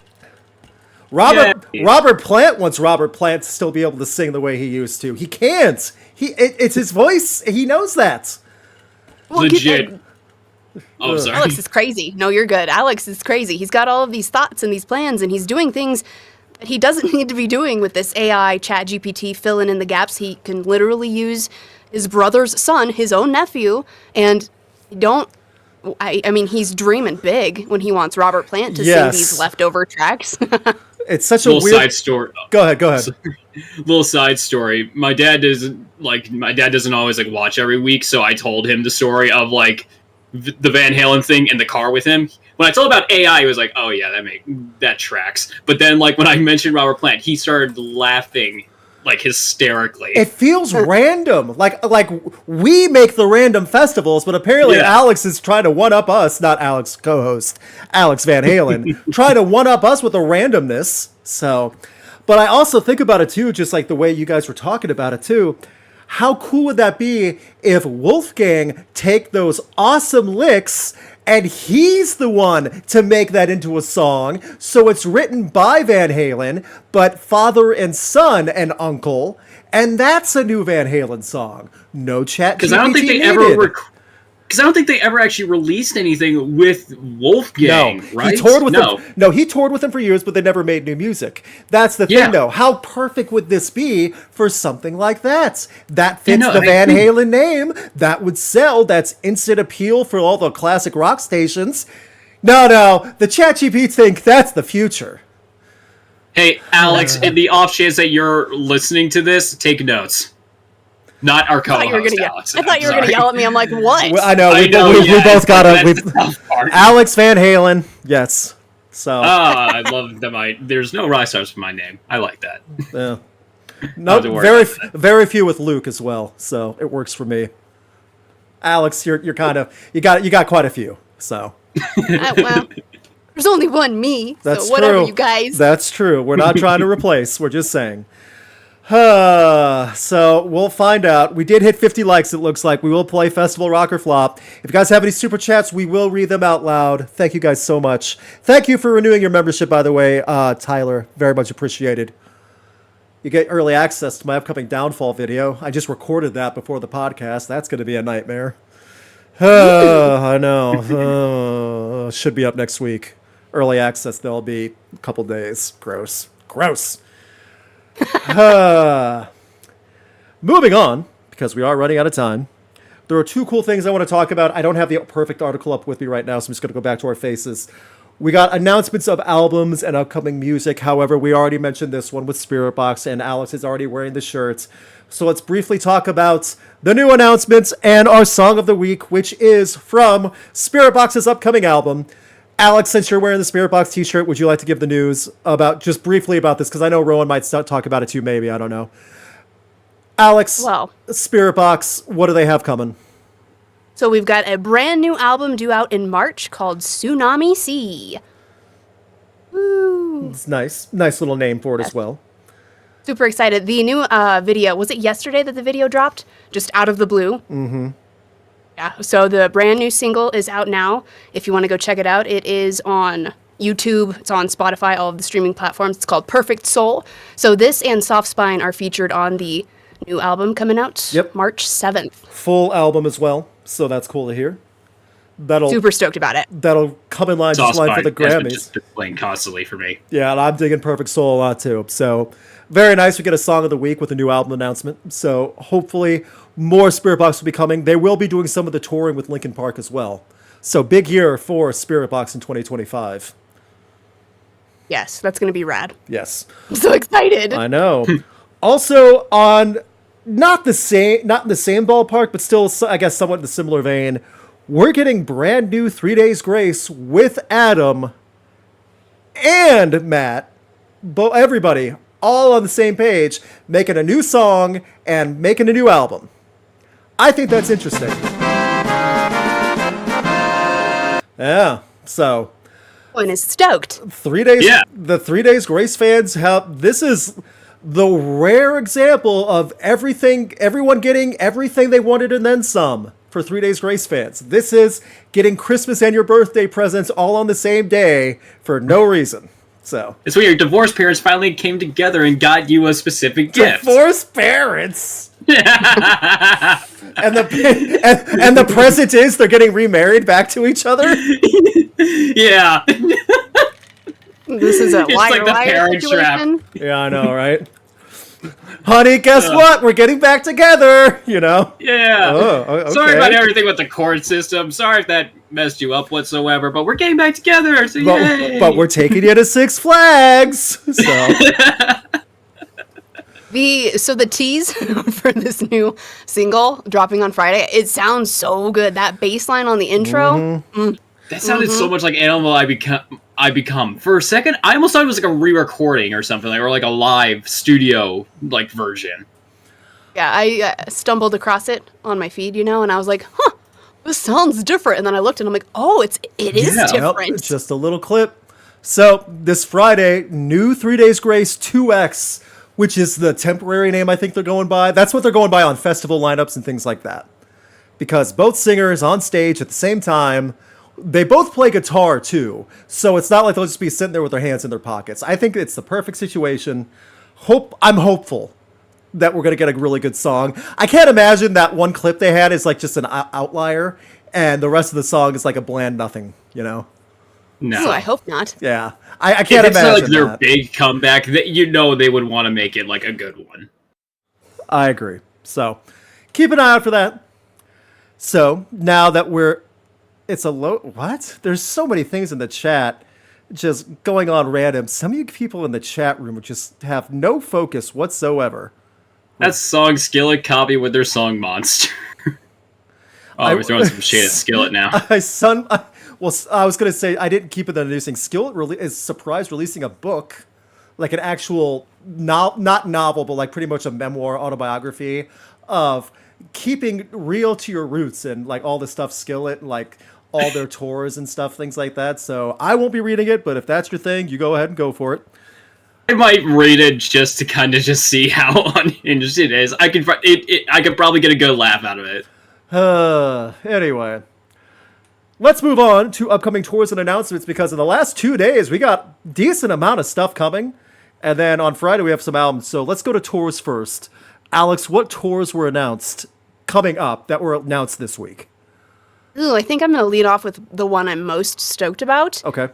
Robert Plant wants Robert Plant to still be able to sing the way he used to. He can't. It's his voice. He knows that. Well, legit. Oh, sorry. Alex is crazy. No, you're good. Alex is crazy. He's got all of these thoughts and these plans, and he's doing things that he doesn't need to be doing with this AI ChatGPT filling in the gaps. He can literally use his brother's son, his own nephew, and I mean, he's dreaming big when he wants Robert Plant to sing these leftover tracks. It's such a weird side story. Go ahead. Little side story. My dad doesn't always watch every week, so I told him the story of the Van Halen thing in the car with him. When I told him about AI, he was like, "Oh yeah, that tracks." But then when I mentioned Robert Plant, he started laughing hysterically. It feels random. Like we make the random festivals, but apparently Alex is trying to one up us, not Alex co-host, Alex Van Halen, trying to one up us with the randomness. So, But I also think about it too, just like the way you guys were talking about it too. How cool would that be if Wolfgang take those awesome licks and he's the one to make that into a song? So it's written by Van Halen, but father and son and uncle, and that's a new Van Halen song. No chat. Because I don't think they ever. Because I don't think they ever actually released anything with Wolfgang, right? He toured with him. No, he toured with him for years, but they never made new music. That's the thing, though. How perfect would this be for something like that? That fits the Van Halen name. That would sell. That's instant appeal for all the classic rock stations. No, the ChatGPT think that's the future. Hey, Alex, in the off chance that you're listening to this, take notes. Not our co-host, Alex. I thought you were going to yell at me. I'm like, what? Well, I know. We both got to. Alex Van Halen. Yes. So. I love that. There's no rise stars for my name. I like that. Yeah. No, very few with Luke as well. So it works for me. Alex, you're kind of you got quite a few. So. Well, there's only one me. That's so whatever, true. you guys. That's true. We're not trying to replace. We're just saying. So we'll find out. We did hit 50 likes, it looks like. We will play Festival Rock or Flop. If you guys have any super chats, we will read them out loud. Thank you guys so much. Thank you for renewing your membership, by the way, Tyler. Very much appreciated. You get early access to my upcoming Downfall video. I just recorded that before the podcast. That's going to be a nightmare. I know. Should be up next week. Early access, there'll be a couple days. Gross. Moving on, because we are running out of time. There are two cool things I want to talk about. I don't have the perfect article up with me right now, so I'm just going to go back to our faces. We got announcements of albums and upcoming music. However, we already mentioned this one with Spiritbox, and Alex is already wearing the shirt. So let's briefly talk about the new announcements and our song of the week, which is from Spiritbox's upcoming album. Alex, since you're wearing the Spiritbox t-shirt, would you like to give the news about just briefly about this? Because I know Rowan might talk about it too, maybe. I don't know. Alex, Spiritbox, what do they have coming? So we've got a brand new album due out in March called Tsunami Sea. Woo! It's nice. Nice little name for it as well. Super excited. The new video, was it yesterday that the video dropped? Just out of the blue? Mm-hmm. Yeah, so the brand new single is out now. If you want to go check it out, it is on YouTube, it's on Spotify, all of the streaming platforms. It's called Perfect Soul. So this and Soft Spine are featured on the new album coming out March 7th. Full album as well, so that's cool to hear. Super stoked about it. That'll come in line just like for the Grammys. Just playing constantly for me. Yeah, and I'm digging Perfect Soul a lot too. So very nice. We get a song of the week with a new album announcement. So hopefully more Spiritbox will be coming. They will be doing some of the touring with Linkin Park as well. So big year for Spiritbox in 2025. Yes, that's going to be rad. Yes. I'm so excited. I know. Also on not in the same ballpark, but still I guess somewhat in the similar vein, we're getting brand new 3 Days Grace with Adam and Matt. Everybody all on the same page, making a new song and making a new album. I think that's interesting. Yeah, so. One is stoked. 3 days. Yeah. The 3 Days Grace fans have. This is the rare example of everyone getting everything they wanted and then some for 3 Days Grace fans. This is getting Christmas and your birthday presents all on the same day for no reason. So it's when your divorced parents finally came together and got you a specific gift. Divorced parents. and the present is they're getting remarried back to each other. Yeah. This is a liar situation. Trap. Yeah, I know, right? Honey, guess what? We're getting back together, you know? Yeah. Oh, okay. Sorry about everything with the court system. Sorry if that messed you up whatsoever, but we're getting back together, so yay! But we're taking you to Six Flags, so... The tease for this new single dropping on Friday, it sounds so good. That bass line on the intro. Mm-hmm. That sounded so much like Animal I Become. For a second, I almost thought it was like a re-recording or something, or like a live studio version. Yeah, I stumbled across it on my feed, and I was like, huh, this sounds different. And then I looked and I'm like, oh, it is different. Yep, just a little clip. So this Friday, new 3 Days Grace 2X, which is the temporary name I think they're going by. That's what they're going by on festival lineups and things like that. Because both singers on stage at the same time, they both play guitar too. So it's not like they'll just be sitting there with their hands in their pockets. I think it's the perfect situation. I'm hopeful that we're going to get a really good song. I can't imagine that one clip they had is like just an outlier and the rest of the song is like a bland nothing, you know? No. Ooh, I hope not. Yeah. I can't if it's imagine like their that. big comeback, they would want to make it like a good one. I agree. So keep an eye out for that. So now that it's a low, what? There's so many things in the chat just going on random. Some of you people in the chat room just have no focus whatsoever. That song Skillet copy with their song Monster. We're throwing some shade at Skillet now. I was going to say, I didn't keep it the news thing. Skillet is surprised releasing a book, like an actual, not novel, but like pretty much a memoir autobiography of keeping real to your roots and like all the stuff Skillet, like all their tours and stuff, things like that. So I won't be reading it, but if that's your thing, you go ahead and go for it. I might read it just to kind of just see how unhinged it is. I could probably get a good laugh out of it. Anyway, let's move on to upcoming tours and announcements because in the last 2 days we got decent amount of stuff coming, and then on Friday we have some albums. So let's go to tours first. Alex, what tours were announced coming up that were announced this week? Ooh, I think I'm going to lead off with the one I'm most stoked about. Okay.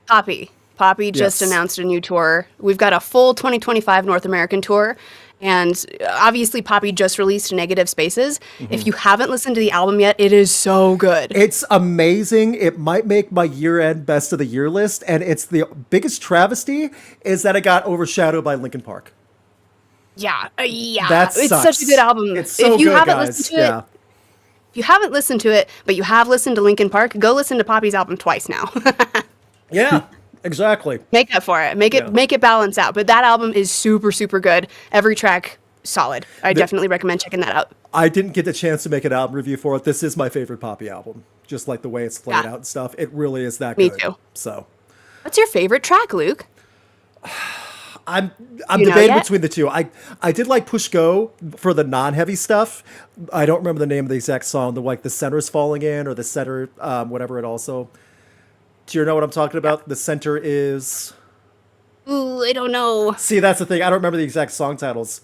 Poppy. Poppy just announced a new tour. We've got a full 2025 North American tour. And obviously, Poppy just released Negative Spaces. Mm-hmm. If you haven't listened to the album yet, it is so good. It's amazing. It might make my year-end best of the year list. And it's the biggest travesty is that it got overshadowed by Linkin Park. Yeah. That it's sucks. such a good album. It's so if you good, haven't guys. listened to it, if you haven't listened to it, but you have listened to Linkin Park, go listen to Poppy's album twice now. Yeah. Exactly. Make up for it. Make it balance out. But that album is super, super good. Every track solid. I definitely recommend checking that out. I didn't get the chance to make an album review for it. This is my favorite Poppy album. Just like the way it's played out and stuff. It really is that good. Me too. So, what's your favorite track, Luke? I'm debating between the two. I did like Push Go for the non-heavy stuff. I don't remember the name of the exact song. The center's falling in or the center, whatever it also. Do you know what I'm talking about? The center is... Ooh, I don't know. See, that's the thing. I don't remember the exact song titles.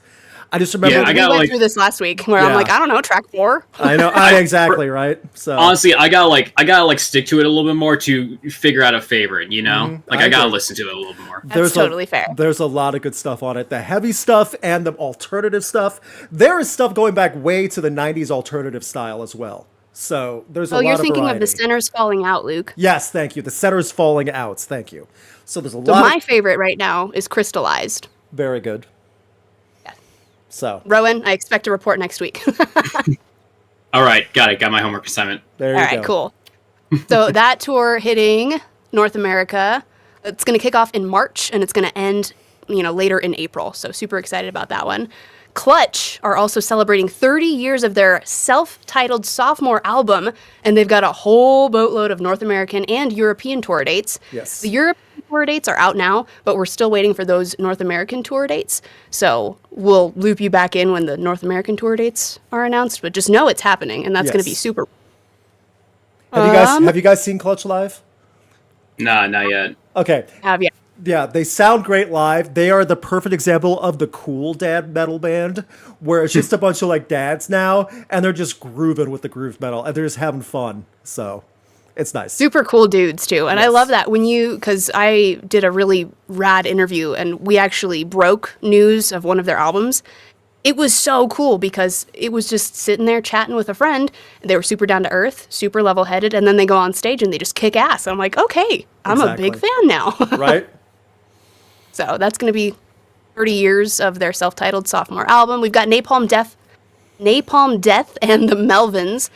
I just remember... We went through this last week where I'm like, I don't know, track 4? I know. Exactly, right? So honestly, I gotta stick to it a little bit more to figure out a favorite, you know? Mm-hmm. I gotta listen to it a little bit more. That's totally fair. There's a lot of good stuff on it. The heavy stuff and the alternative stuff. There is stuff going back way to the 90s alternative style as well. So there's a lot of variety. Oh, you're thinking of The Center's Falling Out, Luke. Yes, thank you. The Center's Falling Out. Thank you. So there's a lot. So my favorite right now is Crystallized. Very good. Yeah. So Rowan, I expect a report next week. All right, got it. Got my homework assignment. There you go. All right, cool. So that tour hitting North America, it's going to kick off in March and it's going to end, later in April. So super excited about that one. Clutch are also celebrating 30 years of their self-titled sophomore album, and they've got a whole boatload of North American and European tour dates. Yes. The European tour dates are out now, but we're still waiting for those North American tour dates. So we'll loop you back in when the North American tour dates are announced, but just know it's happening, and that's going to be super. Have you guys seen Clutch live? Nah, not yet. Okay. Have you? Yeah, they sound great live. They are the perfect example of the cool dad metal band, where it's just a bunch of dads now, and they're just grooving with the groove metal, and they're just having fun. So, it's nice. Super cool dudes too, and I love that because I did a really rad interview, and we actually broke news of one of their albums. It was so cool because it was just sitting there chatting with a friend. They were super down to earth, super level headed, and then they go on stage and they just kick ass. I'm like, okay, I'm a big fan now. Right. So that's going to be 30 years of their self-titled sophomore album. We've got Napalm Death and the Melvins.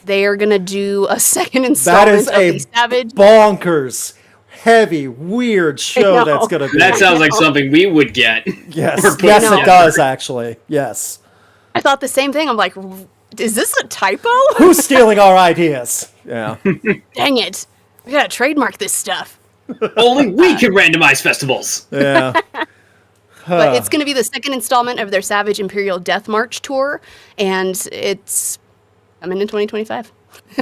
They are going to do a second installment of the Savage. Bonkers, heavy, weird show that's going to be. That sounds like something we would get. Yes, it does, actually. Yes. I thought the same thing. I'm like, is this a typo? Who's stealing our ideas? Yeah. Dang it. We got to trademark this stuff. Only we can randomize festivals. Yeah. But it's going to be the second installment of their Savage Imperial Death March tour, and it's coming in 2025.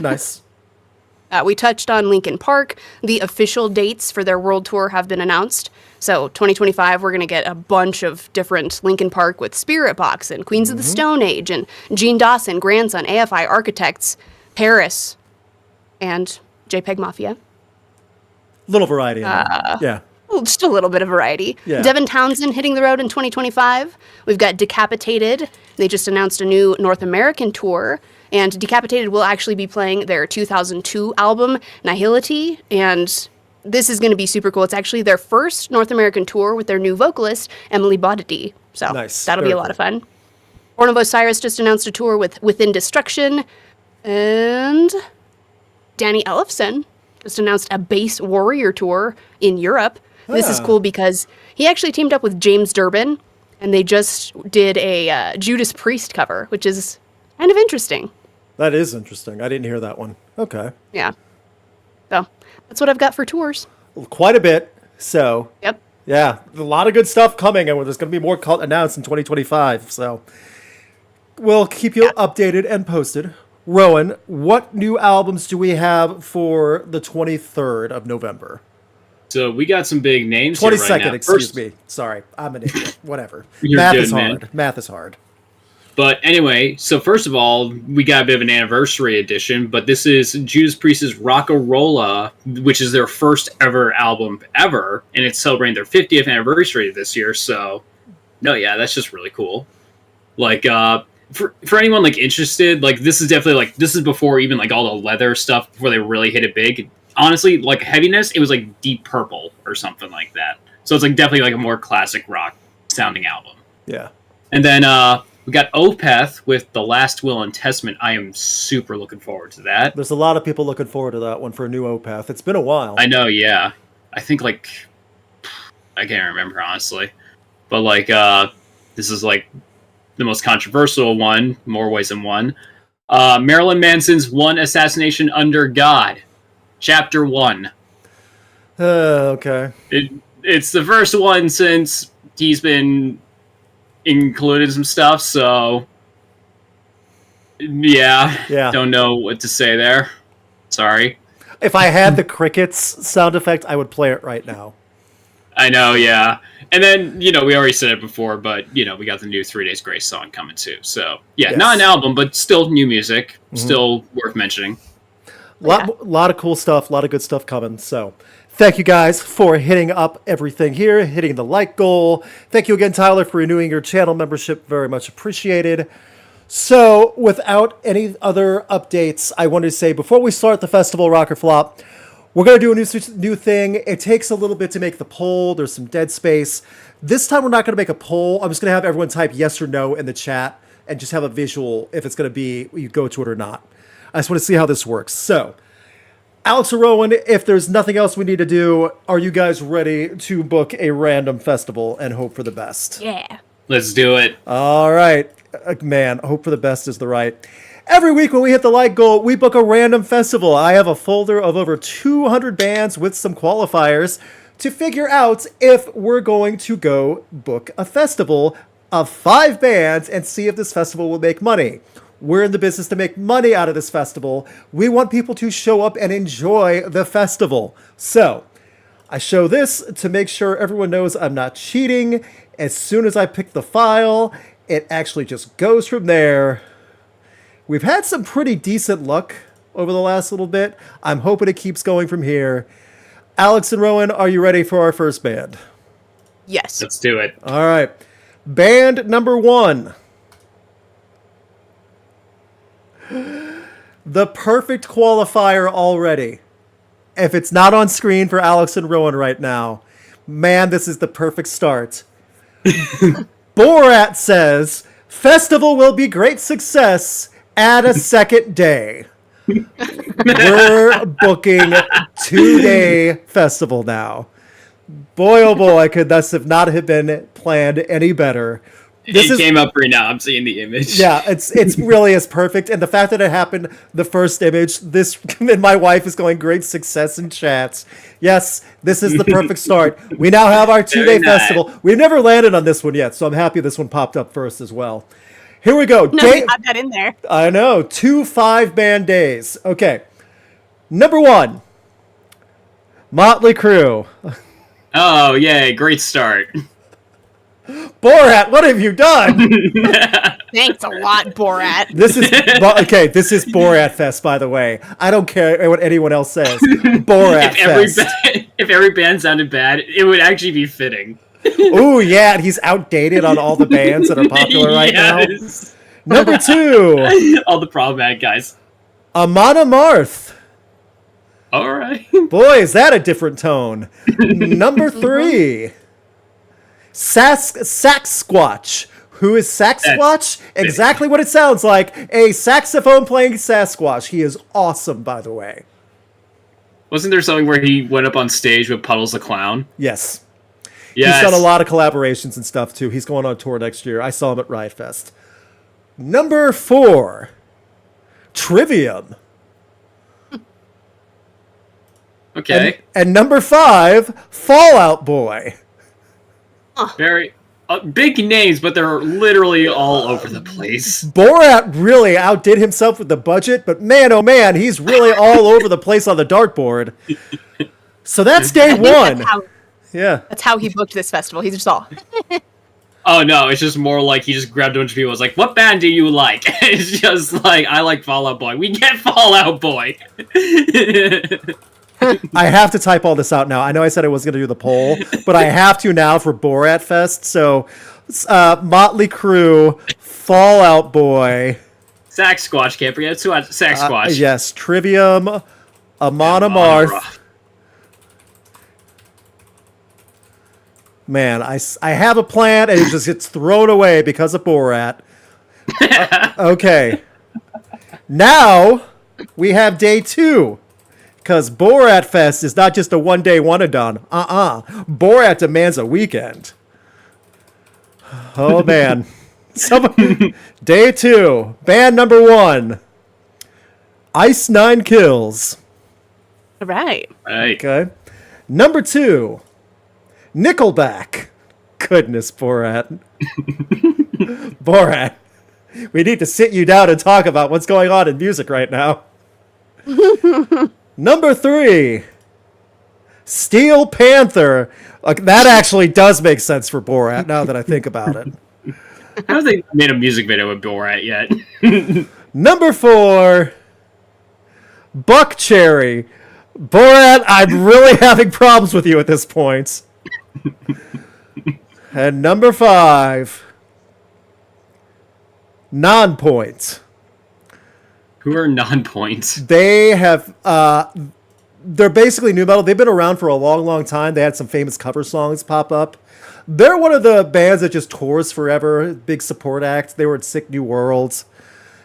Nice. We touched on Linkin Park. The official dates for their world tour have been announced. So 2025, we're going to get a bunch of different Linkin Park with Spiritbox and Queens of the Stone Age and Gene Dawson, Grandson, AFI, Architects, Paris, and JPEG Mafia. Little variety in there. Yeah. Just a little bit of variety. Yeah. Devin Townsend hitting the road in 2025. We've got Decapitated. They just announced a new North American tour. And Decapitated will actually be playing their 2002 album, Nihility. And this is going to be super cool. It's actually their first North American tour with their new vocalist, Emily Bodity. So Nice. that'll Very be a lot of fun. Born of Osiris just announced a tour with Within Destruction. And Danny Ellefson just announced a Bass Warrior tour in Europe. This is cool because he actually teamed up with James Durbin, and they just did a Judas Priest cover, which is kind of interesting. That is interesting. I didn't hear that one. Okay. Yeah. So that's what I've got for tours. Quite a bit. So, Yep. yeah, a lot of good stuff coming, and there's going to be more announced in 2025. So, we'll keep you updated and posted. Rowan, what new albums do we have for the 23rd of November? So we got some big names here right 22nd, now. excuse me. Sorry, I'm an idiot. Whatever. You're Math good, is man. hard. Math is hard. But anyway, so first of all, we got a bit of an anniversary edition, but this is Judas Priest's Rockarola, which is their first ever album ever, and it's celebrating their 50th anniversary this year. So, no, yeah, that's just really cool. Like, for anyone like interested, like this is definitely like this is before even like all the leather stuff before they really hit it big. Honestly, like heaviness, it was like Deep Purple or something like that. So it's like definitely like a more classic rock sounding album. Yeah. And then we got Opeth with The Last Will and Testament. I am super looking forward to that. There's a lot of people looking forward to that one for a new Opeth. It's been a while. I know, yeah. I think like I can't remember honestly, but like this is like the most controversial one, more ways than one. Marilyn Manson's One Assassination Under God. Chapter 1. Okay. It's the first one since he's been included some stuff, so yeah. Don't know what to say there. Sorry. If I had the crickets sound effect, I would play it right now. I know, yeah. And then, we already said it before, but, we got the new 3 Days Grace song coming too. So, yeah, Yes. not an album, but still new music. Still worth mentioning. Lot of cool stuff, a lot of good stuff coming. So, thank you guys for hitting up everything here, hitting the like goal. Thank you again, Tyler, for renewing your channel membership. Very much appreciated. So, without any other updates, I wanted to say before we start the festival, Rock or Flop, we're going to do a new thing. It takes a little bit to make the poll. There's some dead space. This time, we're not going to make a poll. I'm just going to have everyone type yes or no in the chat and just have a visual if it's going to be you go to it or not. I just want to see how this works. So, Alex or Rowan, if there's nothing else we need to do, are you guys ready to book a random festival and hope for the best? Yeah. Let's do it. All right. Man, hope for the best is the right. Every week when we hit the like goal, we book a random festival. I have a folder of over 200 bands with some qualifiers to figure out if we're going to go book a festival of 5 bands and see if this festival will make money. We're in the business to make money out of this festival. We want people to show up and enjoy the festival. So, I show this to make sure everyone knows I'm not cheating. As soon as I pick the file, it actually just goes from there. We've had some pretty decent luck over the last little bit. I'm hoping it keeps going from here. Alex and Rowan, are you ready for our first band? Yes. Let's do it. All right. Band number 1. The perfect qualifier already. If it's not on screen for Alex and Rowan right now, man, this is the perfect start. Borat says, festival will be great success. Add a second day. We're booking 2-day festival now. Boy, oh boy, could this have not have been planned any better. It came up right now. I'm seeing the image. Yeah, it's really is perfect, and the fact that it happened the first image, this and my wife is going great success in chats. Yes, this is the perfect start. We now have our 2-day festival. We've never landed on this one yet, so I'm happy this one popped up first as well. Here we go. No, you got that in there. I know. 2 5-band days. Okay. Number 1, Motley Crue. Oh, yay. Great start. Borat, what have you done? Thanks a lot, Borat. This is Borat Fest, by the way. I don't care what anyone else says. Borat Fest. If every band sounded bad, it would actually be fitting. Ooh, yeah, and he's outdated on all the bands that are popular right now. Number 2, all the problematic guys. Amon Amarth. All right. Boy, is that a different tone. Number 3, Sasquatch. Who is Sasquatch? Exactly what it sounds like. A saxophone playing Sasquatch. He is awesome, by the way. Wasn't there something where he went up on stage with Puddles the Clown? Yes. Yes. He's done a lot of collaborations and stuff, too. He's going on tour next year. I saw him at Riot Fest. Number 4, Trivium. Okay. And number 5, Fallout Boy. Very big names, but they're literally all over the place. Borat really outdid himself with the budget, but man, oh man, he's really all over the place on the dartboard. So that's day 1. That's how he booked this festival. He's just all... Oh no, it's just more like he just grabbed a bunch of people and was like, what band do you like? It's just like, I like Fallout Boy. We get Fallout Boy. I have to type all this out now. I know I said I was going to do the poll, but I have to now for Borat Fest. So, Motley Crue, Fallout Boy. Sasquatch, can't forget Sasquatch. Yes, Trivium, Amon Amarth. Man, I have a plan, and it just gets thrown away because of Borat. Okay. Now, we have day 2. Because Borat Fest is not just a one-day one-and-done. Borat demands a weekend. Oh, man. Day 2. Band number 1. Ice 9 Kills. All right. Okay. Number 2. Nickelback. Goodness, Borat. Borat. We need to sit you down and talk about what's going on in music right now. Number 3, Steel Panther. That actually does make sense for Borat, now that I think about it. I don't think they made a music video with Borat yet. Number 4, Buck Cherry. Borat, I'm really having problems with you at this point. And number 5, Non-Point. Who are Non-Points? They have, they're basically new metal. They've been around for a long, long time. They had some famous cover songs pop up. They're one of the bands that just tours forever. Big support act. They were at Sick New Worlds.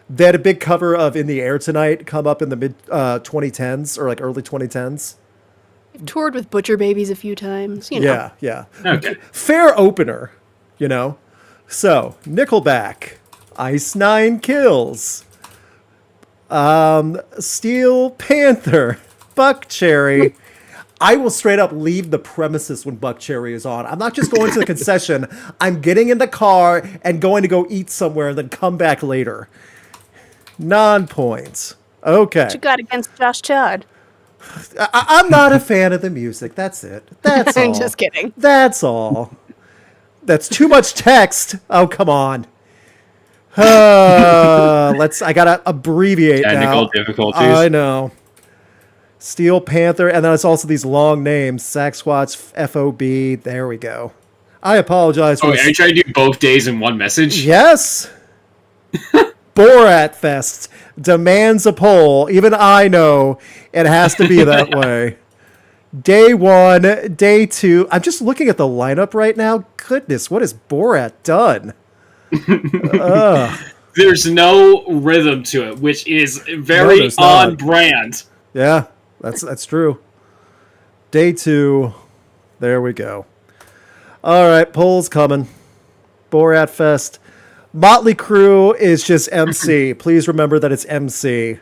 They had a big cover of In the Air Tonight come up in the mid 2010s or like early 2010s. I've toured with Butcher Babies a few times, you know. Yeah. Okay. Fair opener, you know. So, Nickelback, Ice 9 Kills, Steel Panther, Buck Cherry. I will straight up leave the premises when Buck Cherry is on. I'm not just going to the concession. I'm getting in the car and going to go eat somewhere and then come back later. Non-points. Okay. What you got against Josh Chad? I'm not a fan of the music. That's it. That's all. I'm just kidding. That's all. That's too much text. Oh, come on. I gotta abbreviate Technical now. difficulties. I know. Steel Panther, and then it's also these long names. Sasquatch, FOB. There we go. I apologize. Oh, are you trying to do both days in one message? Yes. Borat Fest demands a poll. Even I know it has to be that way. Day 1, day 2. I'm just looking at the lineup right now. Goodness, what has Borat done? There's no rhythm to it, which is very on brand. Yeah, that's true. Day 2. There we go. All right, poll's coming. Borat Fest. Motley Crue is just MC. Please remember that it's MC.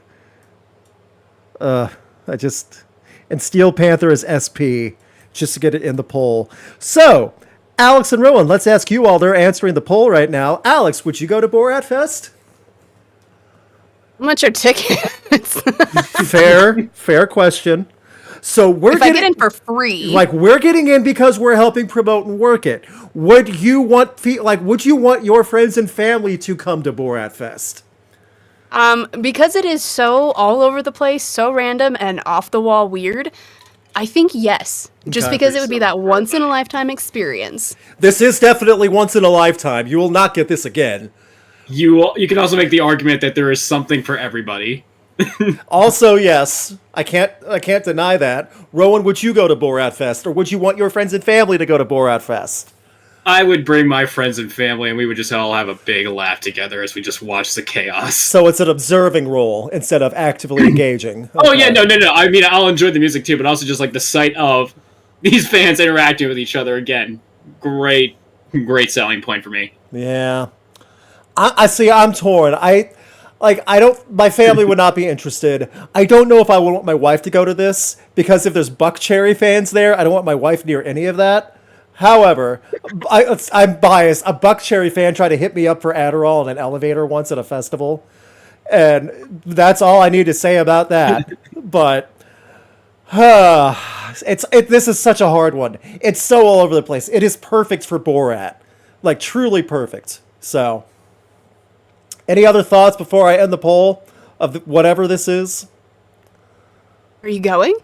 And Steel Panther is SP, just to get it in the poll. So, Alex and Rowan, let's ask you all. They're answering the poll right now. Alex, would you go to Borat Fest? How much are tickets? Fair question. So if I get in for free, like we're getting in because we're helping promote and work it. Would you want your friends and family to come to Borat Fest? Because it is so all over the place, so random and off the wall weird, I think yes. Just Okay. because it would be that once in a lifetime experience. This is definitely once in a lifetime. You will not get this again. You can also make the argument that there is something for everybody. Also, yes, I can't deny that. Rowan, would you go to Borat Fest, or would you want your friends and family to go to Borat Fest? I would bring my friends and family, and we would just all have a big laugh together as we just watch the chaos. So it's an observing role instead of actively engaging. Okay. Oh yeah, no. I mean, I'll enjoy the music too, but also just like the sight of these fans interacting with each other again. Great selling point for me. Yeah. I see. I'm torn. My family would not be interested. I don't know if I would want my wife to go to this, because if there's Buck Cherry fans there, I don't want my wife near any of that. However, I'm biased. A Buck Cherry fan tried to hit me up for Adderall in an elevator once at a festival, and that's all I need to say about that. But this is such a hard one. It's so all over the place. It is perfect for Borat, like truly perfect. So, any other thoughts before I end the poll of whatever this is? Are you going?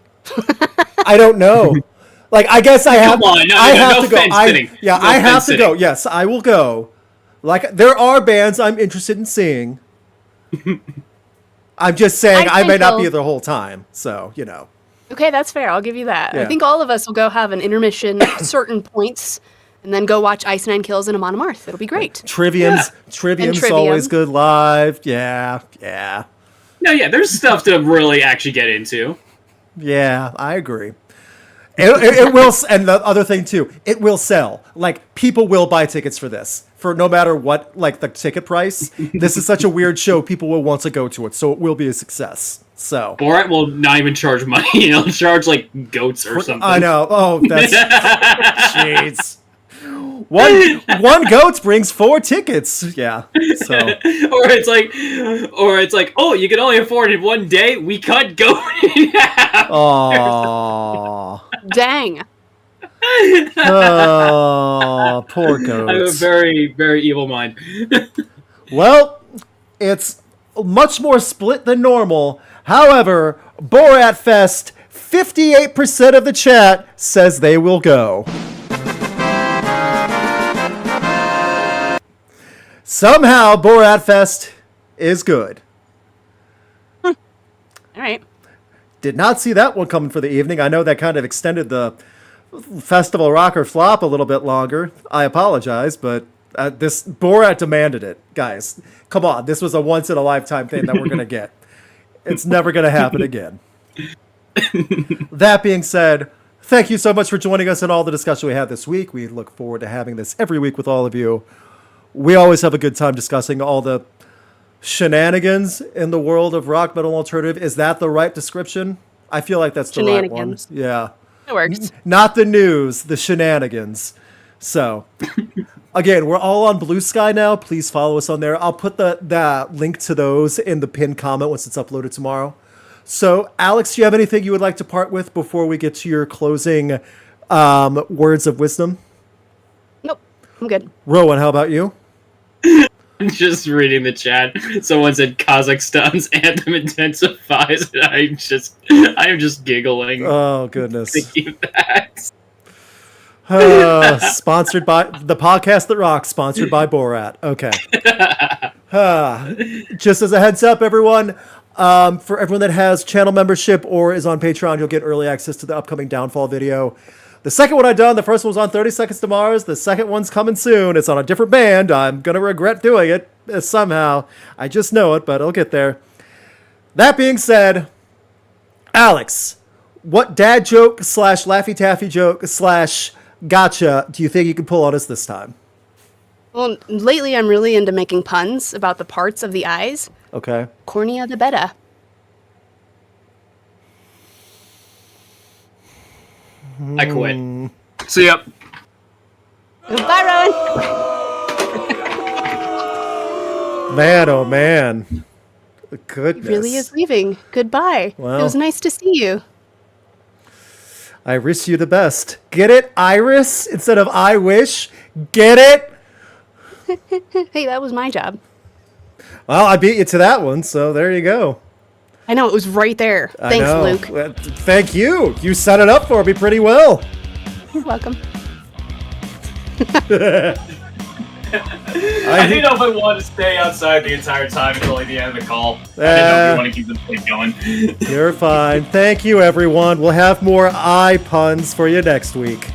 I don't know. Like, I guess I have. Come on, I have no to go. fence-sitting. Yeah, No I have to go. fence-sitting. Yes, I will go. Like, there are bands I'm interested in seeing. I'm just saying I may not be think here the whole time. So, you know. Okay, that's fair. I'll give you that. Yeah. I think all of us will go have an intermission at certain points and then go watch Ice Nine Kills and Amon Amarth. It'll be great. Trivium's Trivium. always good live. Yeah. No, yeah, there's stuff to really actually get into. Yeah, I agree. It will, and the other thing too, it will sell. Like, people will buy tickets for this, for no matter what, like, the ticket price. This is such a weird show, people will want to go to it, so it will be a success. So Borat will not even charge money. He'll charge, like, goats or something. I know. Oh, that's jeez. One goat brings 4 tickets. Yeah. So or it's like, oh, you can only afford it one day. We cut goat in half. Aww. Dang. Oh, poor goats. I have a very, very evil mind. Well, it's much more split than normal. However, Borat Fest, 58% of the chat says they will go. Somehow, Borat Fest is good. All right. Did not see that one coming for the evening. I know that kind of extended the festival rock or flop a little bit longer. I apologize, but this Borat demanded it. Guys, come on. This was a once-in-a-lifetime thing that we're going to get. It's never going to happen again. That being said, thank you so much for joining us in all the discussion we had this week. We look forward to having this every week with all of you. We always have a good time discussing all the shenanigans in the world of rock, metal, alternative. Is that the right description? I feel like that's the right one. Shenanigans. Yeah. It works. Not the news, the shenanigans. So, again, we're all on Blue Sky now. Please follow us on there. I'll put the link to those in the pinned comment once it's uploaded tomorrow. So, Alex, do you have anything you would like to part with before we get to your closing words of wisdom? Nope. I'm good. Rowan, how about you? I'm just reading the chat. Someone said Kazakhstan's anthem intensifies, and I am just giggling. Oh, goodness. Thinking of that. Sponsored by the podcast that rocks, sponsored by Borat. Okay. Just as a heads up, everyone, for everyone that has channel membership or is on Patreon, you'll get early access to the upcoming Downfall video. The second one I've done, the first one was on 30 Seconds to Mars. The second one's coming soon. It's on a different band. I'm going to regret doing it somehow. I just know it, but I'll get there. That being said, Alex, what dad joke / Laffy Taffy joke / gotcha do you think you can pull on us this time? Well, lately I'm really into making puns about the parts of the eyes. Okay. Cornea the beta. I quit. See ya. Goodbye, Rowan. Man, oh man. Goodness. He really is leaving. Goodbye. Well. It was nice to see you. I wish you the best. Get it, Iris, instead of I wish? Get it? Hey, that was my job. Well, I beat you to that one, so there you go. I know, it was right there. I Thanks, know. Luke. Well, thank you. You set it up for me pretty well. You're welcome. I didn't know if I wanted to stay outside the entire time until like the end of the call. I didn't know if we want to keep the thing going. You're fine. Thank you, everyone. We'll have more eye puns for you next week.